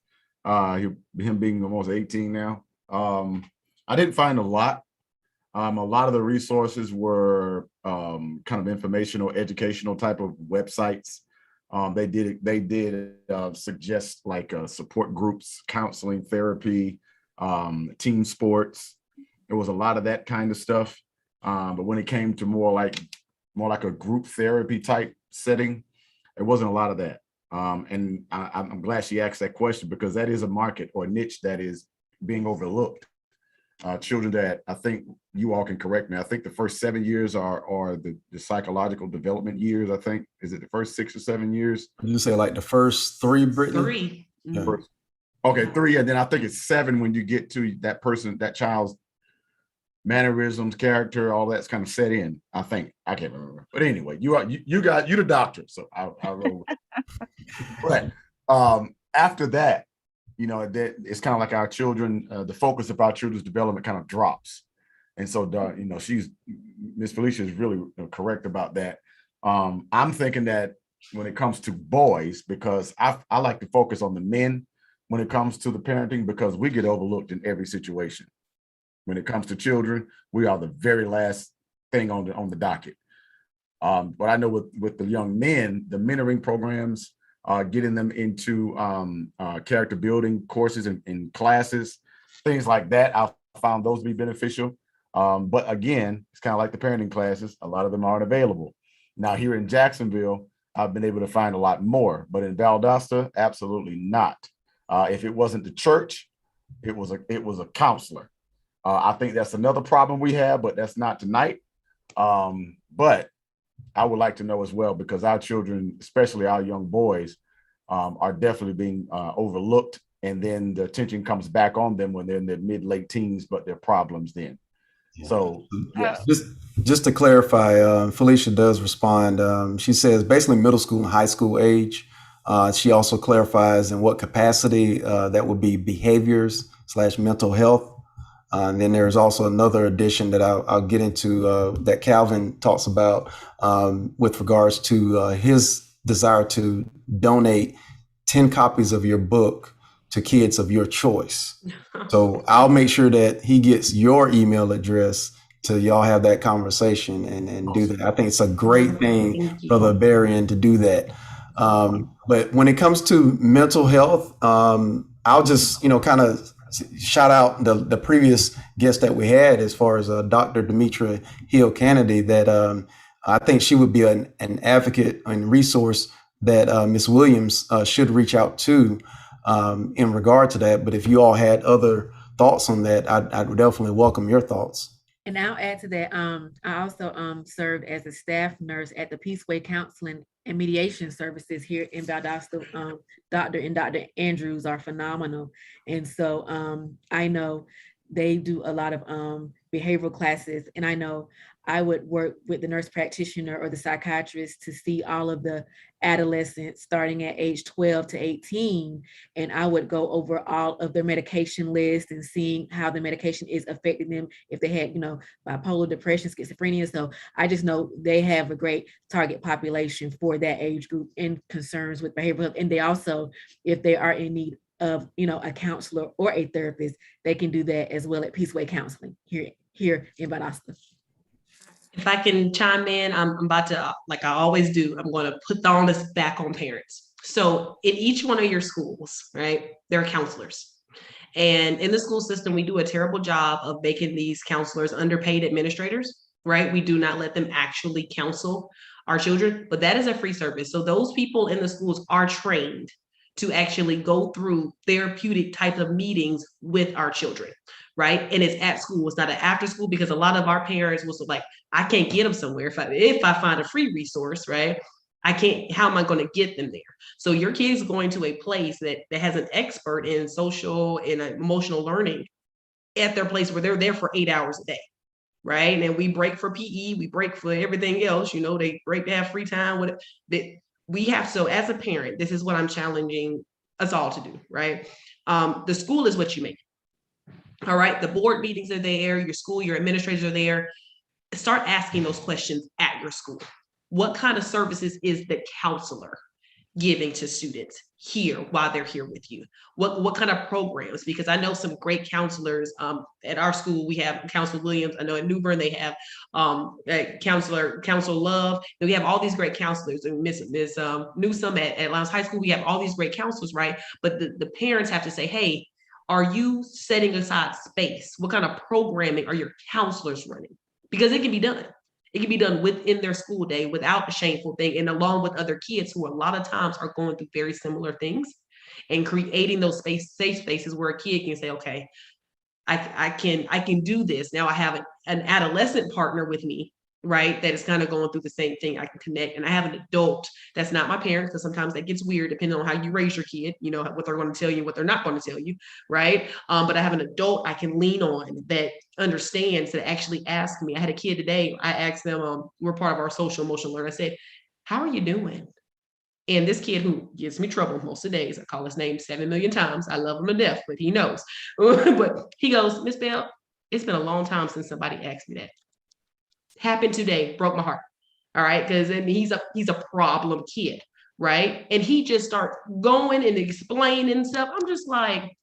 him being almost 18 now. I didn't find a lot. A lot of the resources were kind of informational, educational type of websites. They did suggest like support groups, counseling, therapy, team sports. There was a lot of that kind of stuff. But when it came to more like a group therapy type setting, there wasn't a lot of that. And I'm glad she asked that question, because that is a market or niche that is being overlooked. Children that, I think you all can correct me, I think the first 7 years are the psychological development years. I think, is it the first 6 or 7 years? Did you say like the first 3, Brittany? 3. Yeah. Okay, 3, and then I think it's 7 when you get to that child's mannerisms, character, all that's kind of set in. I think, I can't remember, but anyway, you're the doctor, so I'll roll. But after that, it's kind of like our children, the focus of our children's development kind of drops. And so, Miss Felicia is really correct about that. I'm thinking that when it comes to boys, because I like to focus on the men when it comes to the parenting, because we get overlooked in every situation. When it comes to children, we are the very last thing on the docket. But I know with the young men, the mentoring programs, getting them into character building courses and classes, things like that, I found those to be beneficial. But again, it's kind of like the parenting classes. A lot of them aren't available. Now here in Jacksonville, I've been able to find a lot more, but in Valdosta, absolutely not. If it wasn't the church, it was a counselor. I think that's another problem we have, but that's not tonight. But I would like to know as well, because our children, especially our young boys, are definitely being overlooked. And then the attention comes back on them when they're in their late teens, but their problems then. Yeah. So, yes. Just to clarify, Felicia does respond. She says basically middle school and high school age. She also clarifies in what capacity that would be behaviors / mental health. And then there's also another addition that I'll get into that Calvin talks about with regards to his desire to donate 10 copies of your book to kids of your choice. So I'll make sure that he gets your email address to y'all have that conversation and do that. I think it's a great thing for the Barian to do that. But when it comes to mental health, I'll just, kind of shout out the previous guest that we had, as far as Dr. Demetra Hill Kennedy, that I think she would be an advocate and resource that Ms. Williams should reach out to in regard to that. But if you all had other thoughts on that, I would definitely welcome your thoughts. And I'll add to that. I also served as a staff nurse at the Peaceway Counseling and Mediation Services here in Valdosta. Dr. Andrews are phenomenal. And so I know they do a lot of behavioral classes, and I know I would work with the nurse practitioner or the psychiatrist to see all of the adolescents starting at age 12 to 18. And I would go over all of their medication list and seeing how the medication is affecting them if they had, bipolar depression, schizophrenia. So I just know they have a great target population for that age group and concerns with behavioral health. And they also, if they are in need of, a counselor or a therapist, they can do that as well at Peaceway Counseling here in Valdosta. If I can chime in, I'm about to, like I always do, I'm going to put the onus back on parents. So in each one of your schools, right, there are counselors. And in the school system, we do a terrible job of making these counselors underpaid administrators, right? We do not let them actually counsel our children, but that is a free service. So those people in the schools are trained to actually go through therapeutic type of meetings with our children, right? And it's at school, it's not an after school, because a lot of our parents will say, like, I can't get them somewhere. If I find a free resource, right? I can't, how am I going to get them there? So your kid's going to a place that has an expert in social and emotional learning at their place where they're there for 8 hours a day, right? And we break for PE, we break for everything else, they break to have free time. We have, so as a parent, this is what I'm challenging us all to do, right? The school is what you make. All right, the board meetings are there, your school, your administrators are there. Start asking those questions at your school. What kind of services is the counselor giving to students here while they're here with you? What kind of programs? Because I know some great counselors at our school. We have Counselor Williams. I know at New Bern they have Counselor Love. And we have all these great counselors. And Miss Newsome at Lowndes High School, we have all these great counselors, right? But the parents have to say, hey, are you setting aside space? What kind of programming are your counselors running? Because it can be done. It can be done within their school day without a shameful thing, and along with other kids who a lot of times are going through very similar things, and creating those safe spaces where a kid can say, okay, I can do this. Now I have an adolescent partner with me, right? That is kind of going through the same thing. I can connect, and I have an adult that's not my parents, because sometimes that gets weird depending on how you raise your kid, what they're going to tell you, what they're not going to tell you, right? But I have an adult I can lean on that understands, that actually ask me. I had a kid today, I asked them, we're part of our social emotional learning. I said, how are you doing? And this kid, who gives me trouble most of the days, I call his name 7 million times. I love him to death, but he knows. But he goes, Miss Bell, it's been a long time since somebody asked me that. Happened today, broke my heart. All right, because he's a problem kid, right? And he just starts going and explaining stuff. I'm just like,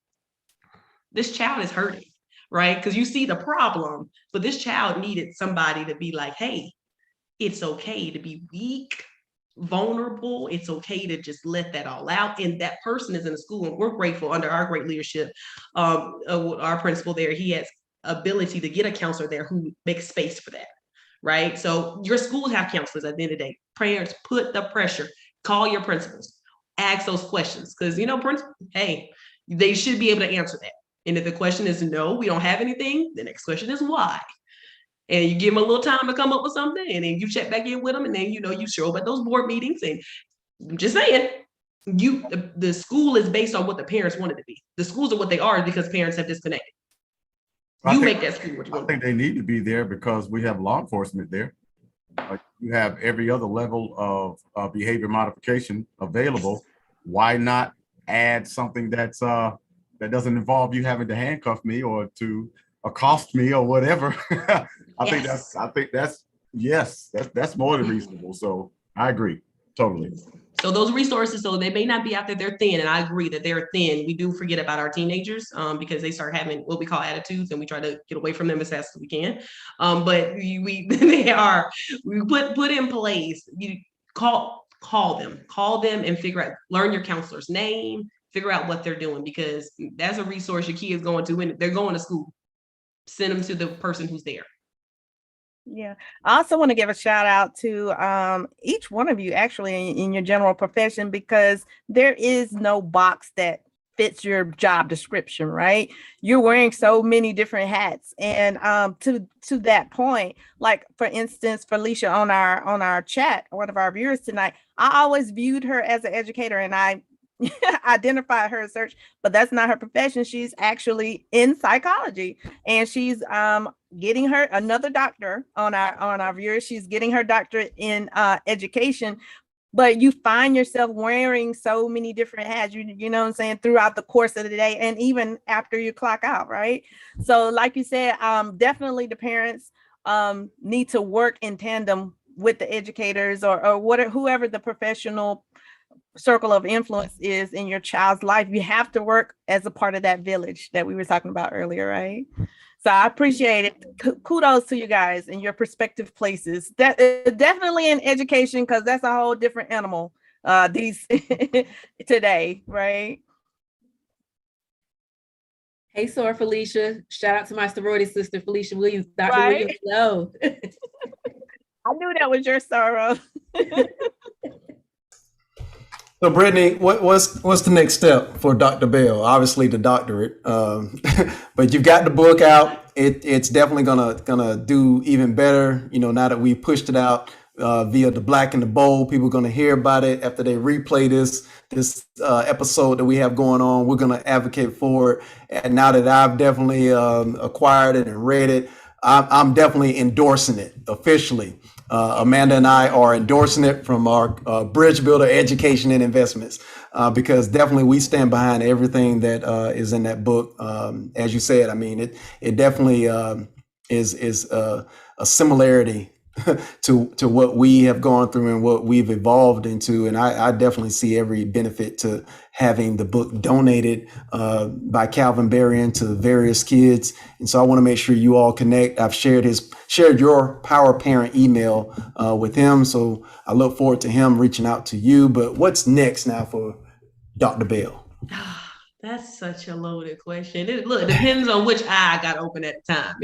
this child is hurting, right? Because you see the problem, but this child needed somebody to be like, hey, it's okay to be weak, vulnerable. It's okay to just let that all out. And that person is in the school, and we're grateful under our great leadership. Our principal there, he has ability to get a counselor there who makes space for that. Right? So your schools have counselors at the end of the day. Parents, put the pressure, call your principals, ask those questions. Because, hey, they should be able to answer that. And if the question is no, we don't have anything, the next question is why. And you give them a little time to come up with something, and then you check back in with them, and then, you show up at those board meetings. And I'm just saying, the school is based on what the parents want it to be. The schools are what they are because parents have disconnected. Make that school what you want. I think they need to be there because we have law enforcement there. You have every other level of behavior modification available. Why not add something that doesn't involve you having to handcuff me or to accost me or whatever? I think that's more than reasonable. So I agree totally. So those resources, so they may not be out there, they're thin, and I agree that they're thin. We do forget about our teenagers because they start having what we call attitudes, and we try to get away from them as fast as we can. But we put in place. You call them and figure out, learn your counselor's name, figure out what they're doing, because that's a resource your kid is going to when they're going to school. Send them to the person who's there. Yeah, I also want to give a shout out to each one of you actually in your general profession, because there is no box that fits your job description, right? You're wearing so many different hats. And to that point, like for instance, Felicia on our chat, one of our viewers tonight, I always viewed her as an educator, and I identify her search, but that's not her profession. She's actually in psychology, and she's getting her another doctor on our viewers. She's getting her doctorate in education. But you find yourself wearing so many different hats, you know what I'm saying, throughout the course of the day and even after you clock out, right? So like you said, definitely the parents need to work in tandem with the educators or whatever, whoever the professional circle of influence is in your child's life. You have to work as a part of that village that we were talking about earlier, right? So I appreciate it. Kudos to you guys in your respective places. That definitely in education, because that's a whole different animal these today, right? Hey, Sora Felicia. Shout out to my sorority sister, Felicia Williams, Dr. Right. Williams. Hello. I knew that was your sorrow. So, Brittany, what's the next step for Dr. Bell? Obviously, the doctorate, but you've got the book out. It's definitely gonna do even better. You know, now that we pushed it out via the Black and the Bold, people are gonna hear about it after they replay this episode that we have going on. We're gonna advocate for it. And now that I've definitely acquired it and read it, I'm definitely endorsing it officially. Amanda and I are endorsing it from our Bridge Builder Education and Investments because definitely we stand behind everything that is in that book. As you said, I mean, it definitely is a similarity to what we have gone through and what we've evolved into. And I definitely see every benefit to having the book donated by Calvin Berrien to various kids. And so I want to make sure you all connect. I've shared your Power Parent email with him. So I look forward to him reaching out to you. But what's next now for Dr. Bell? That's such a loaded question. It depends on which eye I got open at the time.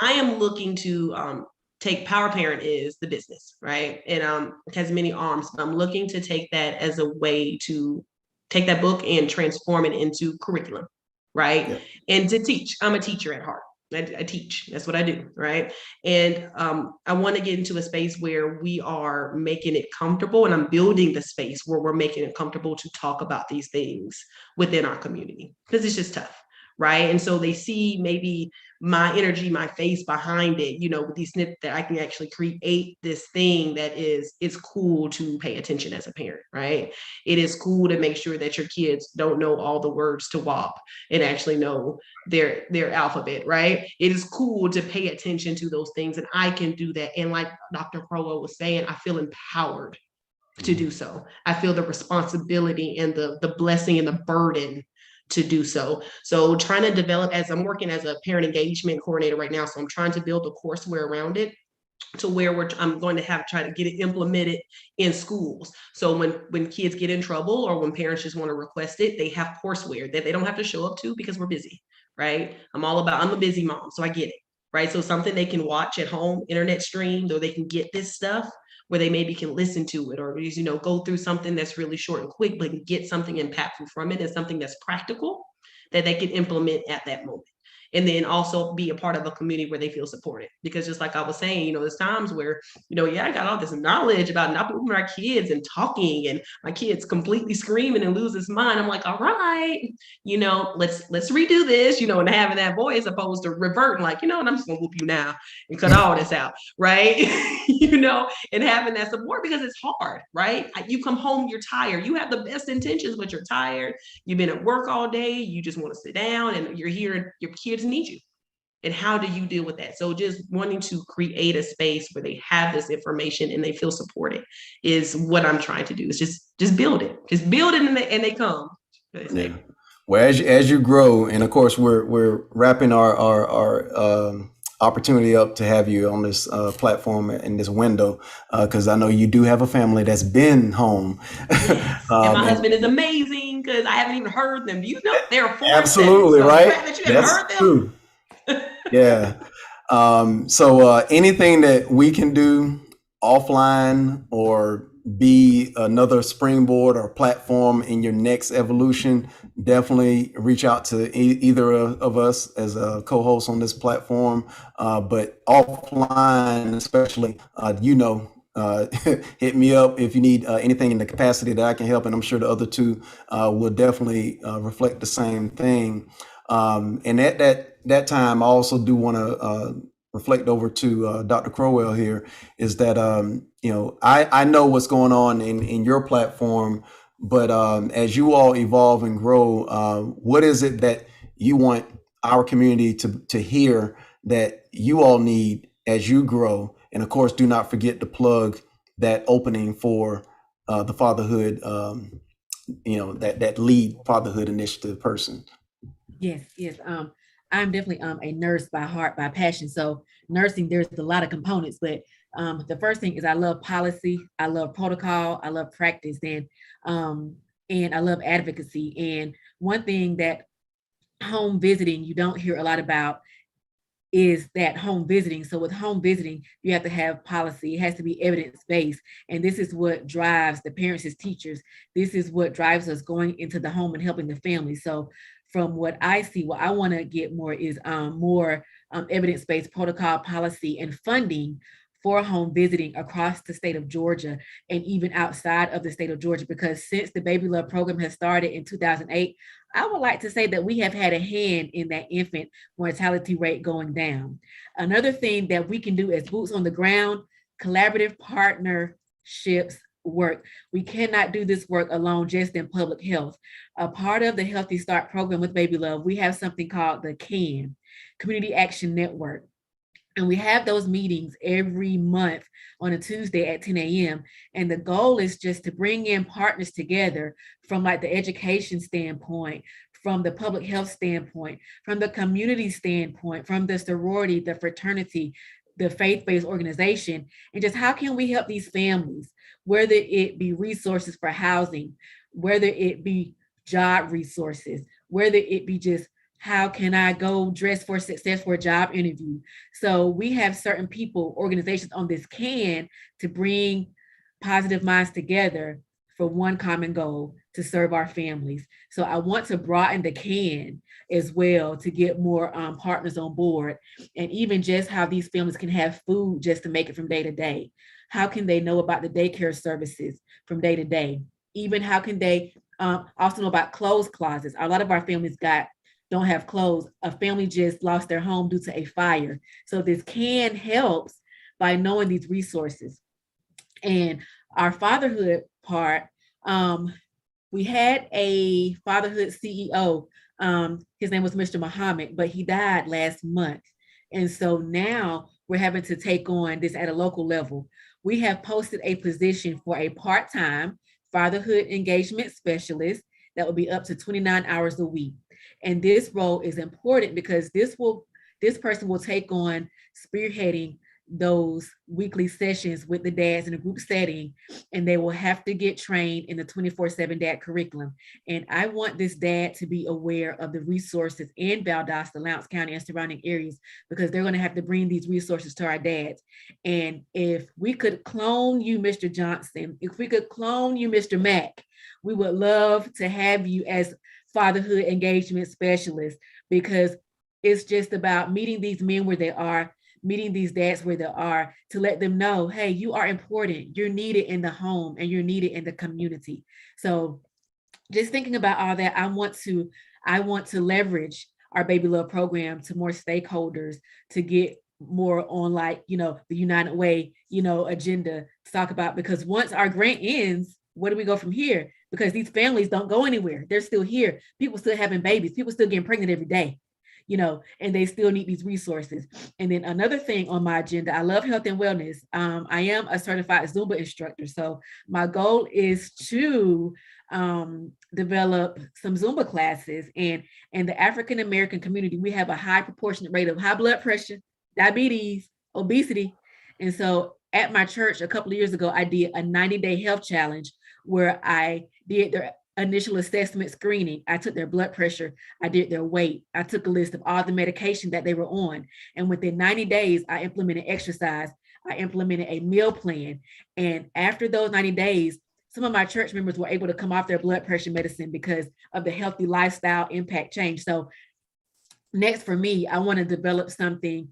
I am looking to take Power Parent is the business, right? And it has many arms, but I'm looking to take that as a way to take that book and transform it into curriculum, right? Yeah. And to teach. I'm a teacher at heart. I teach. That's what I do, right? And I want to get into a space where we are making it comfortable, and I'm building the space where we're making it comfortable to talk about these things within our community, because it's just tough, right? And so they see maybe my energy, my face behind it, you know, with these snippets that I can actually create this thing that it's cool to pay attention as a parent, right? It is cool to make sure that your kids don't know all the words to WAP and actually know their alphabet, right? It is cool to pay attention to those things, and I can do that. And like Dr. Crowell was saying, I feel empowered to do so. I feel the responsibility and the blessing and the burden to do so. So trying to develop, as I'm working as a parent engagement coordinator right now, so I'm trying to build a courseware around it to where I'm going to try to get it implemented in schools. So when kids get in trouble or when parents just want to request it, they have courseware that they don't have to show up to because we're busy, right? I'm a busy mom, so I get it, right? So something they can watch at home, internet streamed, or they can get this stuff where they maybe can listen to it, or, you know, go through something that's really short and quick, but get something impactful from it and something that's practical that they can implement at that moment. And then also be a part of a community where they feel supported. Because just like I was saying, you know, there's times where, you know, I got all this knowledge about not moving our kids and talking, and my kid's completely screaming and lose his mind. I'm like, all right, you know, let's redo this, you know, and having that voice opposed to reverting, like, you know, and I'm just gonna whoop you now and cut all this out, right? You know, and having that support, because it's hard, right? You come home, you're tired. You have the best intentions, but you're tired. You've been at work all day. You just want to sit down, and you're here, and your kids need you. And how do you deal with that? So just wanting to create a space where they have this information and they feel supported is what I'm trying to do. Is just build it, and they come. Yeah. Well, as you grow, and of course we're wrapping our opportunity up to have you on this platform in this window, because I know you do have a family that's been home. Yes. And my husband is amazing, because I haven't even heard them. You know, they're absolutely right. That's true. Yeah. So anything that we can do offline or be another springboard or platform in your next evolution, definitely reach out to either of us as a co-host on this platform. But offline, especially, you know, hit me up if you need anything in the capacity that I can help. And I'm sure the other two will definitely reflect the same thing. And at that time, I also do want to reflect over to Dr. Crowell here is that, I know what's going on in your platform, but as you all evolve and grow, what is it that you want our community to hear that you all need as you grow? And of course, do not forget to plug that opening for the fatherhood, that lead fatherhood initiative person. Yes, yes. I'm definitely a nurse by heart, by passion. So nursing, there's a lot of components, but the first thing is I love policy, I love protocol, I love practice, and I love advocacy. And one thing that home visiting you don't hear a lot about is that home visiting. So with home visiting, you have to have policy. It has to be evidence-based. And this is what drives the parents as teachers. This is what drives us going into the home and helping the family. So from what I see, what I want to get more is more evidence-based protocol, policy, and funding for home visiting across the state of Georgia and even outside of the state of Georgia, because since the Baby Love program has started in 2008, I would like to say that we have had a hand in that infant mortality rate going down. Another thing that we can do as boots on the ground, collaborative partnerships work. We cannot do this work alone just in public health. A part of the Healthy Start program with Baby Love, we have something called the CAN, Community Action Network. And we have those meetings every month on a Tuesday at 10 a.m. And the goal is just to bring in partners together from like the education standpoint, from the public health standpoint, from the community standpoint, from the sorority, the fraternity, the faith-based organization, and just how can we help these families, whether it be resources for housing, whether it be job resources, whether it be just how can I go dress for success for a job interview? So we have certain people, organizations on this CAN to bring positive minds together for one common goal, to serve our families. So I want to broaden the CAN as well to get more partners on board, and even just how these families can have food just to make it from day to day. How can they know about the daycare services from day to day? Even how can they also know about clothes closets? A lot of our families don't have clothes. A family just lost their home due to a fire. So this CAN helps by knowing these resources. And our fatherhood part, we had a fatherhood CEO. His name was Mr. Muhammad, but he died last month. And so now we're having to take on this at a local level. We have posted a position for a part-time fatherhood engagement specialist that will be up to 29 hours a week. And this role is important because this person will take on spearheading those weekly sessions with the dads in a group setting, and they will have to get trained in the 24/7 dad curriculum. And I want this dad to be aware of the resources in Valdosta, Lowndes County, and surrounding areas, because they're going to have to bring these resources to our dads. And if we could clone you, Mr. Johnson, if we could clone you, Mr. Mack, we would love to have you as fatherhood engagement specialist, because it's just about meeting these men where they are, meeting these dads where they are, to let them know, hey, you are important, you're needed in the home, and you're needed in the community. So just thinking about all that, I want to leverage our Baby Love program to more stakeholders, to get more on the United Way, agenda to talk about, because once our grant ends, where do we go from here? Because these families don't go anywhere. They're still here. People still having babies. People still getting pregnant every day, and they still need these resources. And then another thing on my agenda, I love health and wellness. I am a certified Zumba instructor. So my goal is to develop some Zumba classes. And in the African-American community, we have a high proportionate rate of high blood pressure, diabetes, obesity. And so at my church a couple of years ago, I did a 90-day health challenge where I did their initial assessment screening. I took their blood pressure, I did their weight, I took a list of all the medication that they were on. And within 90 days, I implemented exercise, I implemented a meal plan. And after those 90 days, some of my church members were able to come off their blood pressure medicine because of the healthy lifestyle impact change. So next for me, I want to develop something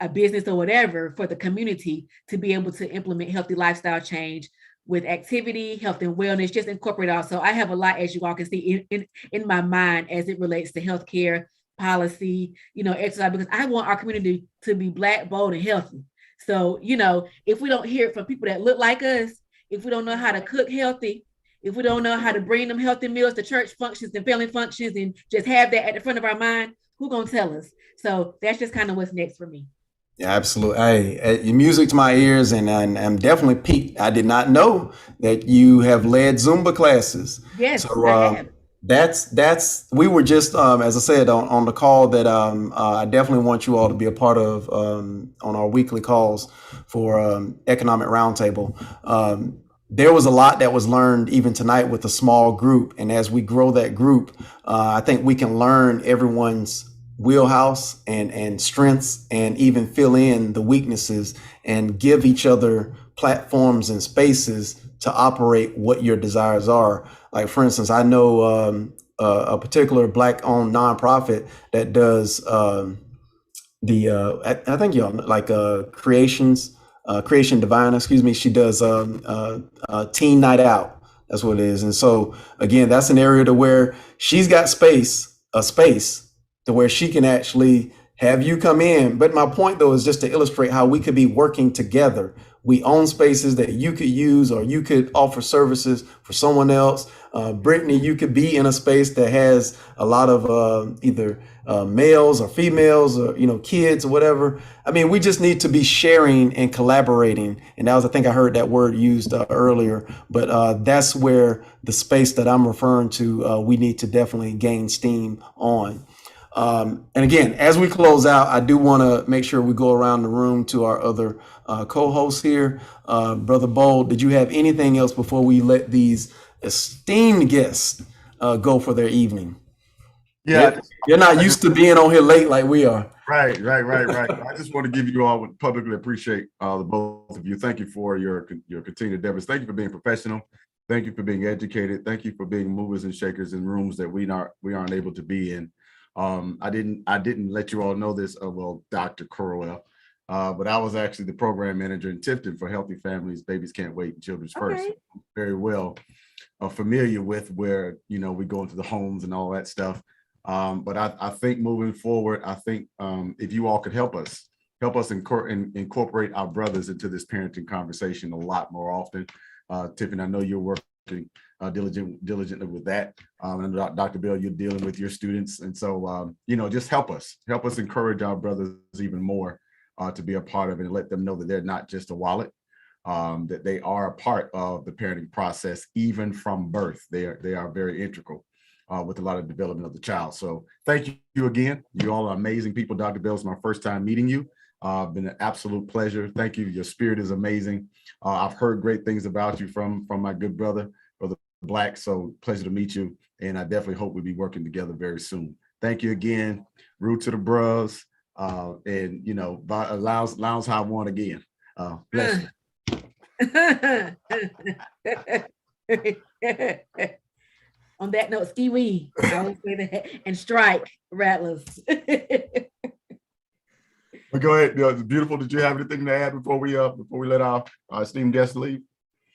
a business or whatever for the community to be able to implement healthy lifestyle change with activity, health and wellness, just incorporate also. I have a lot, as you all can see, in my mind as it relates to healthcare policy, exercise, because I want our community to be Black, bold, and healthy. So, if we don't hear it from people that look like us, if we don't know how to cook healthy, if we don't know how to bring them healthy meals to church functions and family functions and just have that at the front of our mind, who gonna tell us? So that's just kind of what's next for me. Yeah, absolutely. Hey, your music to my ears, and I'm definitely piqued. I did not know that you have led Zumba classes. Yes, so I have. that's we were just as I said on the call that I definitely want you all to be a part of on our weekly calls for economic roundtable. There was a lot that was learned even tonight with a small group, and as we grow that group, I think we can learn everyone's wheelhouse and strengths, and even fill in the weaknesses and give each other platforms and spaces to operate what your desires are. Like, for instance, I know a particular Black-owned nonprofit that does I think y'all like Creation Divine, excuse me. She does teen night out. That's what it is. And so again, that's an area to where she's got a space to where she can actually have you come in. But my point though is just to illustrate how we could be working together. We own spaces that you could use, or you could offer services for someone else. Brittany, you could be in a space that has a lot of either males or females, or kids or whatever. I mean, we just need to be sharing and collaborating. And that was, I think I heard that word used earlier, but that's where the space that I'm referring to, we need to definitely gain steam on. And again, as we close out, I do want to make sure we go around the room to our other co-hosts here. Brother Bold, did you have anything else before we let these esteemed guests go for their evening? Yeah. You're not used to being on here late like we are. Right. I just want to give you all, publicly appreciate the both of you. Thank you for your continued endeavors. Thank you for being professional. Thank you for being educated. Thank you for being movers and shakers in rooms that we aren't able to be in. I didn't let you all know this, Dr. Corwell, but I was actually the program manager in Tifton for Healthy Families, Babies Can't Wait, and Children's First. Okay. Very well familiar with where, we go into the homes and all that stuff. But I think moving forward, I think if you all could help us incorporate our brothers into this parenting conversation a lot more often. Tiffany, I know you're working diligently with that. And Dr. Bell, you're dealing with your students. And so, just help us encourage our brothers even more to be a part of it, and let them know that they're not just a wallet, that they are a part of the parenting process, even from birth. They are very integral with a lot of development of the child. So thank you again. You all are amazing people. Dr. Bell, it's my first time meeting you. Been an absolute pleasure. Thank you. Your spirit is amazing. I've heard great things about you from my good brother Black. So pleasure to meet you. And I definitely hope we'll be working together very soon. Thank you again. Root to the bros. And Lounge High One again. Bless you. On that note, ski wee. I always say that. And strike, Rattlers. Well, go ahead. It's beautiful. Did you have anything to add before we let our esteemed guests leave?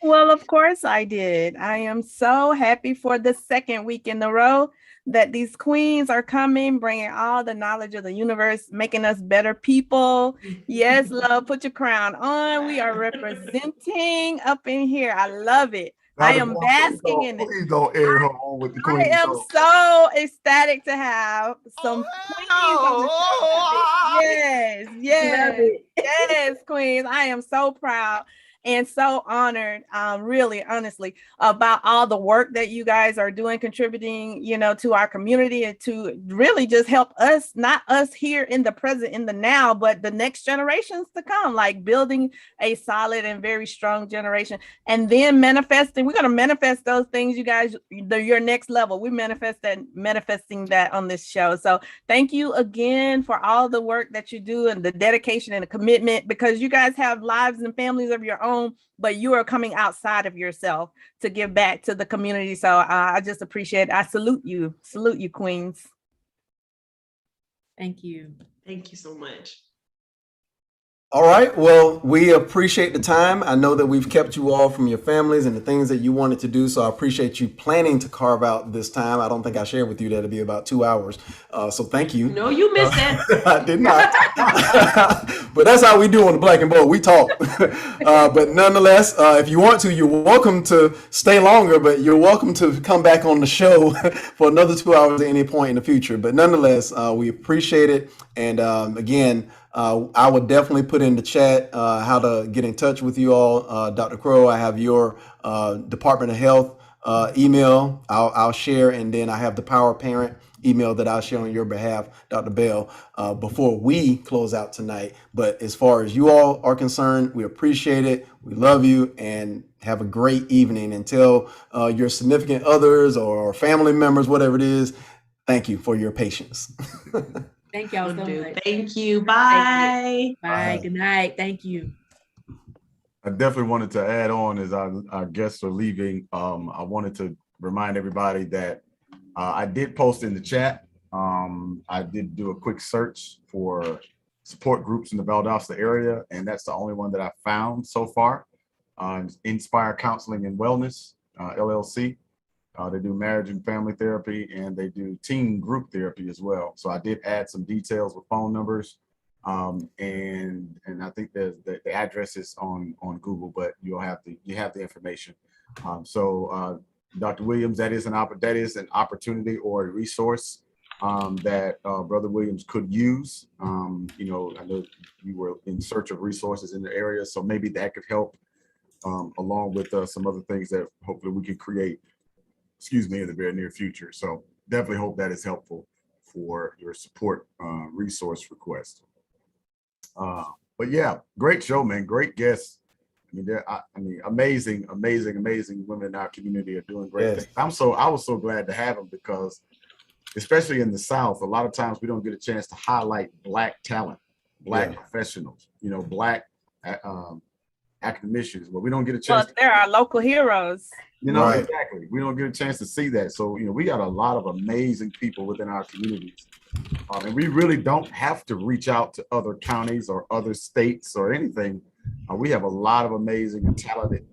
Well, of course I did. I am so happy for the second week in a row that these queens are coming, bringing all the knowledge of the universe, making us better people. Yes, love, put your crown on. We are representing up in here. I love it. I am basking in it. Please don't air her on with the queen. I am so ecstatic to have some queens on the show. Yes, queens. I am so proud and so honored, really, honestly, about all the work that you guys are doing, contributing, to our community, and to really just help us, not us here in the present, in the now, but the next generations to come, like building a solid and very strong generation, and then manifesting. We're going to manifest those things, you guys, your next level. We manifesting that on this show. So thank you again for all the work that you do and the dedication and the commitment, because you guys have lives and families of your own, but you are coming outside of yourself to give back to the community. So I just appreciate it. I salute you, queens. Thank you. Thank you so much. All right. Well, we appreciate the time. I know that we've kept you all from your families and the things that you wanted to do. So I appreciate you planning to carve out this time. I don't think I shared with you that it'll be about 2 hours. So thank you. No, you missed that. I did not. But that's how we do on the Black and Bold. We talk. But nonetheless, if you want to, you're welcome to stay longer, but you're welcome to come back on the show for another 2 hours at any point in the future. But nonetheless, we appreciate it. And again, I would definitely put in the chat how to get in touch with you all. Dr. Crow, I have your Department of Health email. I'll share, and then I have the Power Parent email that I'll share on your behalf, Dr. Bell, before we close out tonight. But as far as you all are concerned, we appreciate it. We love you, and have a great evening. Until your significant others or family members, whatever it is, thank you for your patience. Thank y'all so much. Thank you. Bye. Bye. Good night. Thank you. I definitely wanted to add on as our guests are leaving. I wanted to remind everybody that I did post in the chat. I did do a quick search for support groups in the Valdosta area, and that's the only one that I found so far. Inspire Counseling and Wellness, LLC. They do marriage and family therapy, and they do teen group therapy as well. So I did add some details with phone numbers, and I think the address is on Google, but you have the information. So Dr. Williams, that is an opportunity or a resource that Brother Williams could use. I know you were in search of resources in the area, so maybe that could help along with some other things that hopefully we can create in the very near future. So definitely hope that is helpful for your support resource request. But yeah, great show, man. Great guests. Amazing women in our community are doing great things. I was so glad to have them, because especially in the South, a lot of times we don't get a chance to highlight Black talent, Black professionals, Black academicians. Well, we don't get a chance. Well, they're our local heroes. Right. Exactly. We don't get a chance to see that. So, we got a lot of amazing people within our communities. And we really don't have to reach out to other counties or other states or anything. We have a lot of amazing and talented,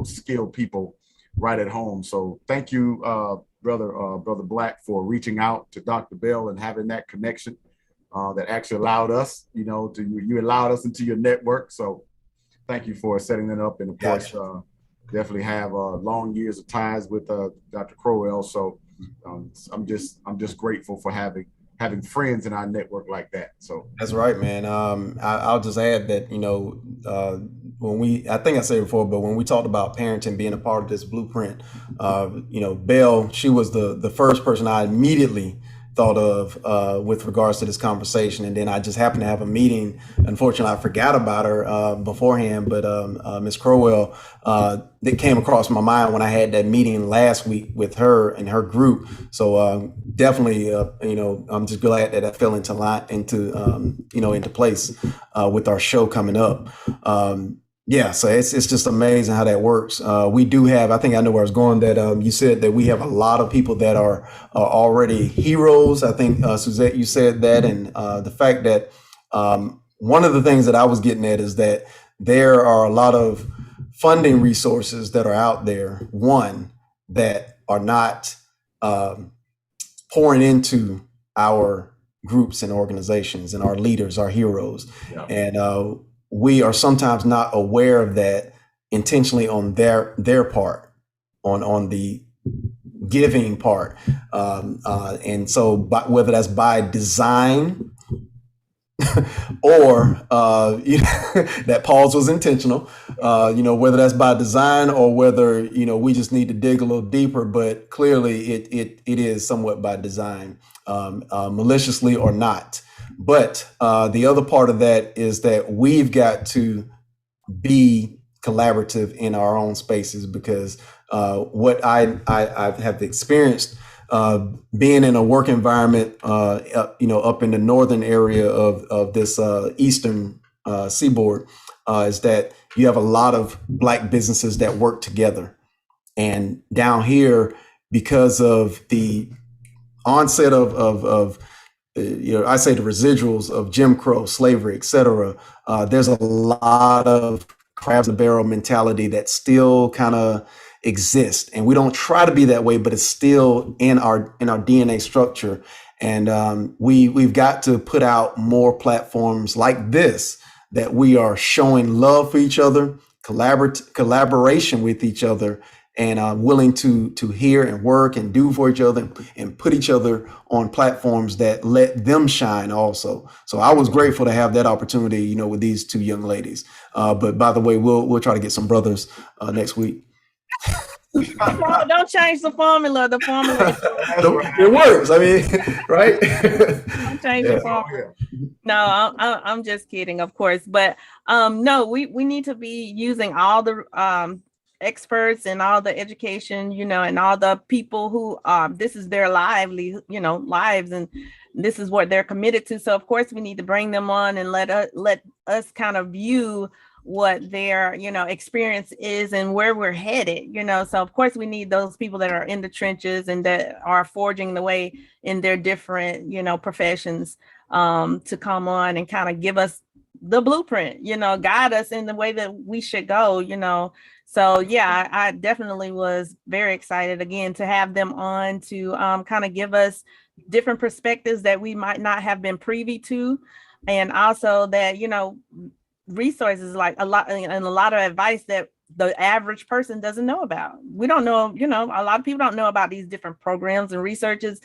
skilled people right at home. So thank you, Brother Black, for reaching out to Dr. Bell and having that connection that actually allowed us, you allowed us into your network. So thank you for setting that up. And of course, definitely have long years of ties with Dr. Crowell. So I'm just grateful for having friends in our network like that. So that's right, man. I'll just add that, I think I said it before, but when we talked about parenting being a part of this blueprint, Belle, she was the first person I immediately thought of with regards to this conversation. And then I just happened to have a meeting. Unfortunately, I forgot about her beforehand, but Ms. Crowell, that came across my mind when I had that meeting last week with her and her group. So definitely, I'm just glad that fell into place with our show coming up. So it's just amazing how that works. We do have, I think I know where I was going, that you said that we have a lot of people that are already heroes. I think, Suzette, you said that. And the fact that one of the things that I was getting at is that there are a lot of funding resources that are out there, one, that are not pouring into our groups and organizations and our leaders, our heroes. Yeah. And we are sometimes not aware of that intentionally on their part, on the giving part. And so whether that's by design or that pause was intentional, whether that's by design or whether, we just need to dig a little deeper, but clearly it is somewhat by design, maliciously or not. But the other part of that is that we've got to be collaborative in our own spaces, because what I have experienced being in a work environment, up in the northern area of this eastern seaboard, is that you have a lot of Black businesses that work together. And down here, because of the onset of I say the residuals of Jim Crow, slavery, etc. There's a lot of crabs in the barrel mentality that still kind of exists, and we don't try to be that way, but it's still in our DNA structure. And we've got to put out more platforms like this that we are showing love for each other, collaboration with each other, and willing to hear and work and do for each other and put each other on platforms that let them shine also. So I was grateful to have that opportunity, you know, with these two young ladies. But by the way, we'll try to get some brothers next week. Don't change the formula. The formula. It works. I mean, right? Don't change the formula. No, I'm just kidding, of course. But no, we need to be using all the experts and all the education, you know, and all the people who this is their lives, and this is what they're committed to. So of course we need to bring them on and let us kind of view what their, you know, experience is and where we're headed, you know. So of course we need those people that are in the trenches and that are forging the way in their different, you know, professions to come on and kind of give us the blueprint, you know, guide us in the way that we should go, you know. So yeah, I definitely was very excited again to have them on to kind of give us different perspectives that we might not have been privy to, and also that, you know, resources like a lot of advice that the average person doesn't know about. We don't know, you know, a lot of people don't know about these different programs and resources,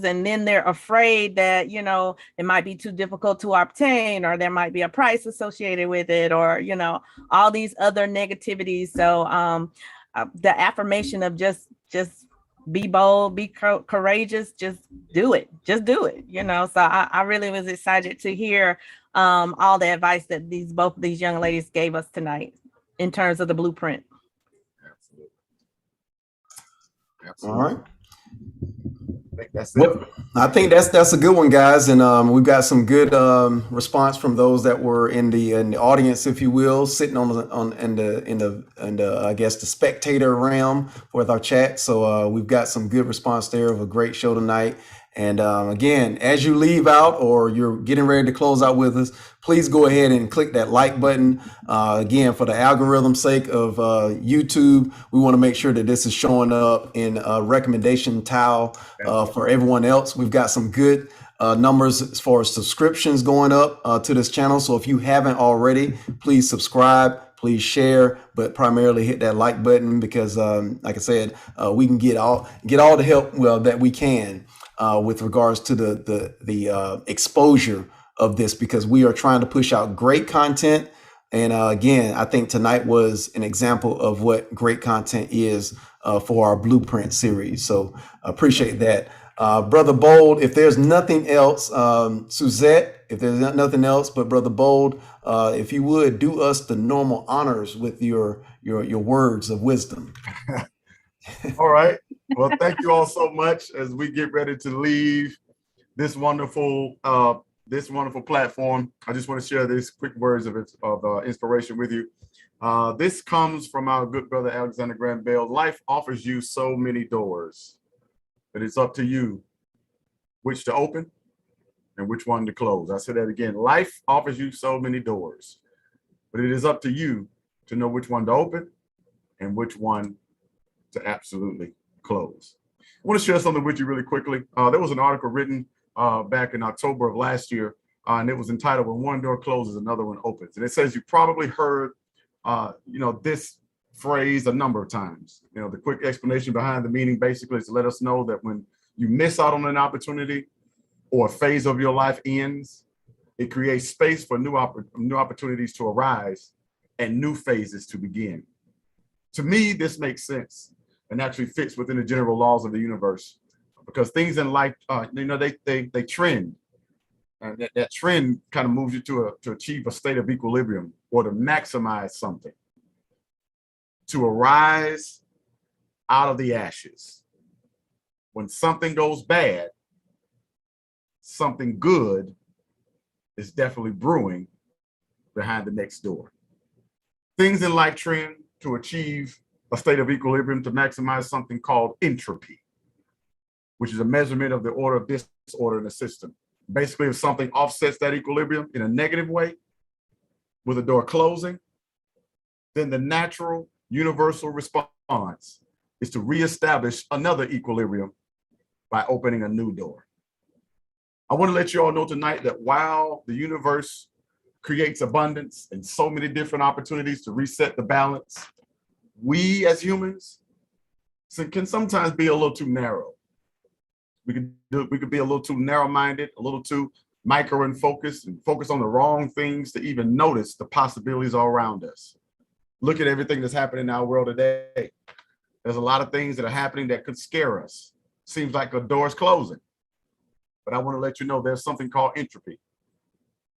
and then they're afraid that, you know, it might be too difficult to obtain, or there might be a price associated with it, or, you know, all these other negativities. So the affirmation of just be bold, be courageous, just do it, you know. So I really was excited to hear all the advice that both of these young ladies gave us tonight in terms of the blueprint. Absolutely. All right. I think that's it. I think that's a good one, guys, and we've got some good response from those that were in the audience, if you will, sitting in the I guess the spectator realm with our chat. So we've got some good response there of a great show tonight. And again, as you leave out or you're getting ready to close out with us, please go ahead and click that like button. Again, for the algorithm's sake of YouTube, we want to make sure that this is showing up in a recommendation tile for everyone else. We've got some good numbers as far as subscriptions going up to this channel. So if you haven't already, please subscribe. Please share, but primarily hit that like button because, like I said, we can get all the help that we can with regards to the exposure of this, because we are trying to push out great content. And again, I think tonight was an example of what great content is for our Blueprint series. So appreciate that. Brother Bold, if there's nothing else, Suzette, if there's nothing else, but Brother Bold, if you would do us the normal honors with your words of wisdom. All right. Well, thank you all so much as we get ready to leave this wonderful platform. I just want to share these quick words of inspiration with you. This comes from our good brother Alexander Graham Bell. Life offers you so many doors, but it's up to you which to open and which one to close. I say that again. Life offers you so many doors, but it is up to you to know which one to open and which one to absolutely close. I want to share something with you really quickly. There was an article written back in October of last year, and it was entitled "When One Door Closes, Another One Opens." And it says you probably heard, this phrase a number of times. You know, the quick explanation behind the meaning basically is to let us know that when you miss out on an opportunity or a phase of your life ends, it creates space for new opportunities to arise and new phases to begin. To me, this makes sense and actually fits within the general laws of the universe, because things in life, they trend, and that trend kind of moves you to achieve a state of equilibrium or to maximize something, to arise out of the ashes. When something goes bad, something good is definitely brewing behind the next door. Things in life trend to achieve a state of equilibrium, to maximize something called entropy, which is a measurement of the order of disorder in the system. Basically, if something offsets that equilibrium in a negative way, with a door closing, then the natural universal response is to reestablish another equilibrium by opening a new door. I want to let you all know tonight that while the universe creates abundance and so many different opportunities to reset the balance, we as humans can sometimes be a little too narrow. We could be a little too narrow-minded, a little too micro and focus on the wrong things to even notice the possibilities all around us. Look at everything that's happening in our world today. There's a lot of things that are happening that could scare us. Seems like a door's closing. But I want to let you know there's something called entropy,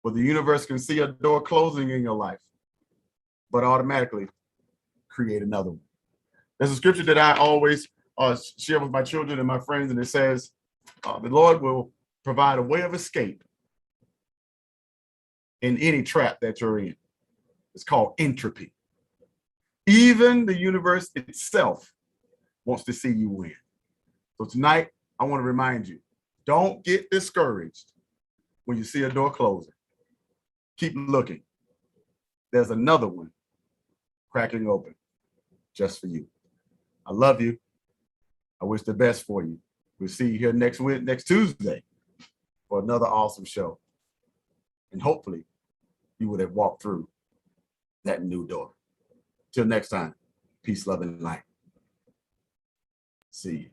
where the universe can see a door closing in your life, but automatically create another one. There's a scripture that I always share with my children and my friends, and it says, the Lord will provide a way of escape in any trap that you're in. It's called entropy. Even the universe itself wants to see you win. So tonight, I want to remind you, don't get discouraged when you see a door closing. Keep looking. There's another one cracking open just for you. I love you. I wish the best for you. We'll see you here next Tuesday for another awesome show. And hopefully you would have walked through that new door. Till next time, peace, love, and light. See you.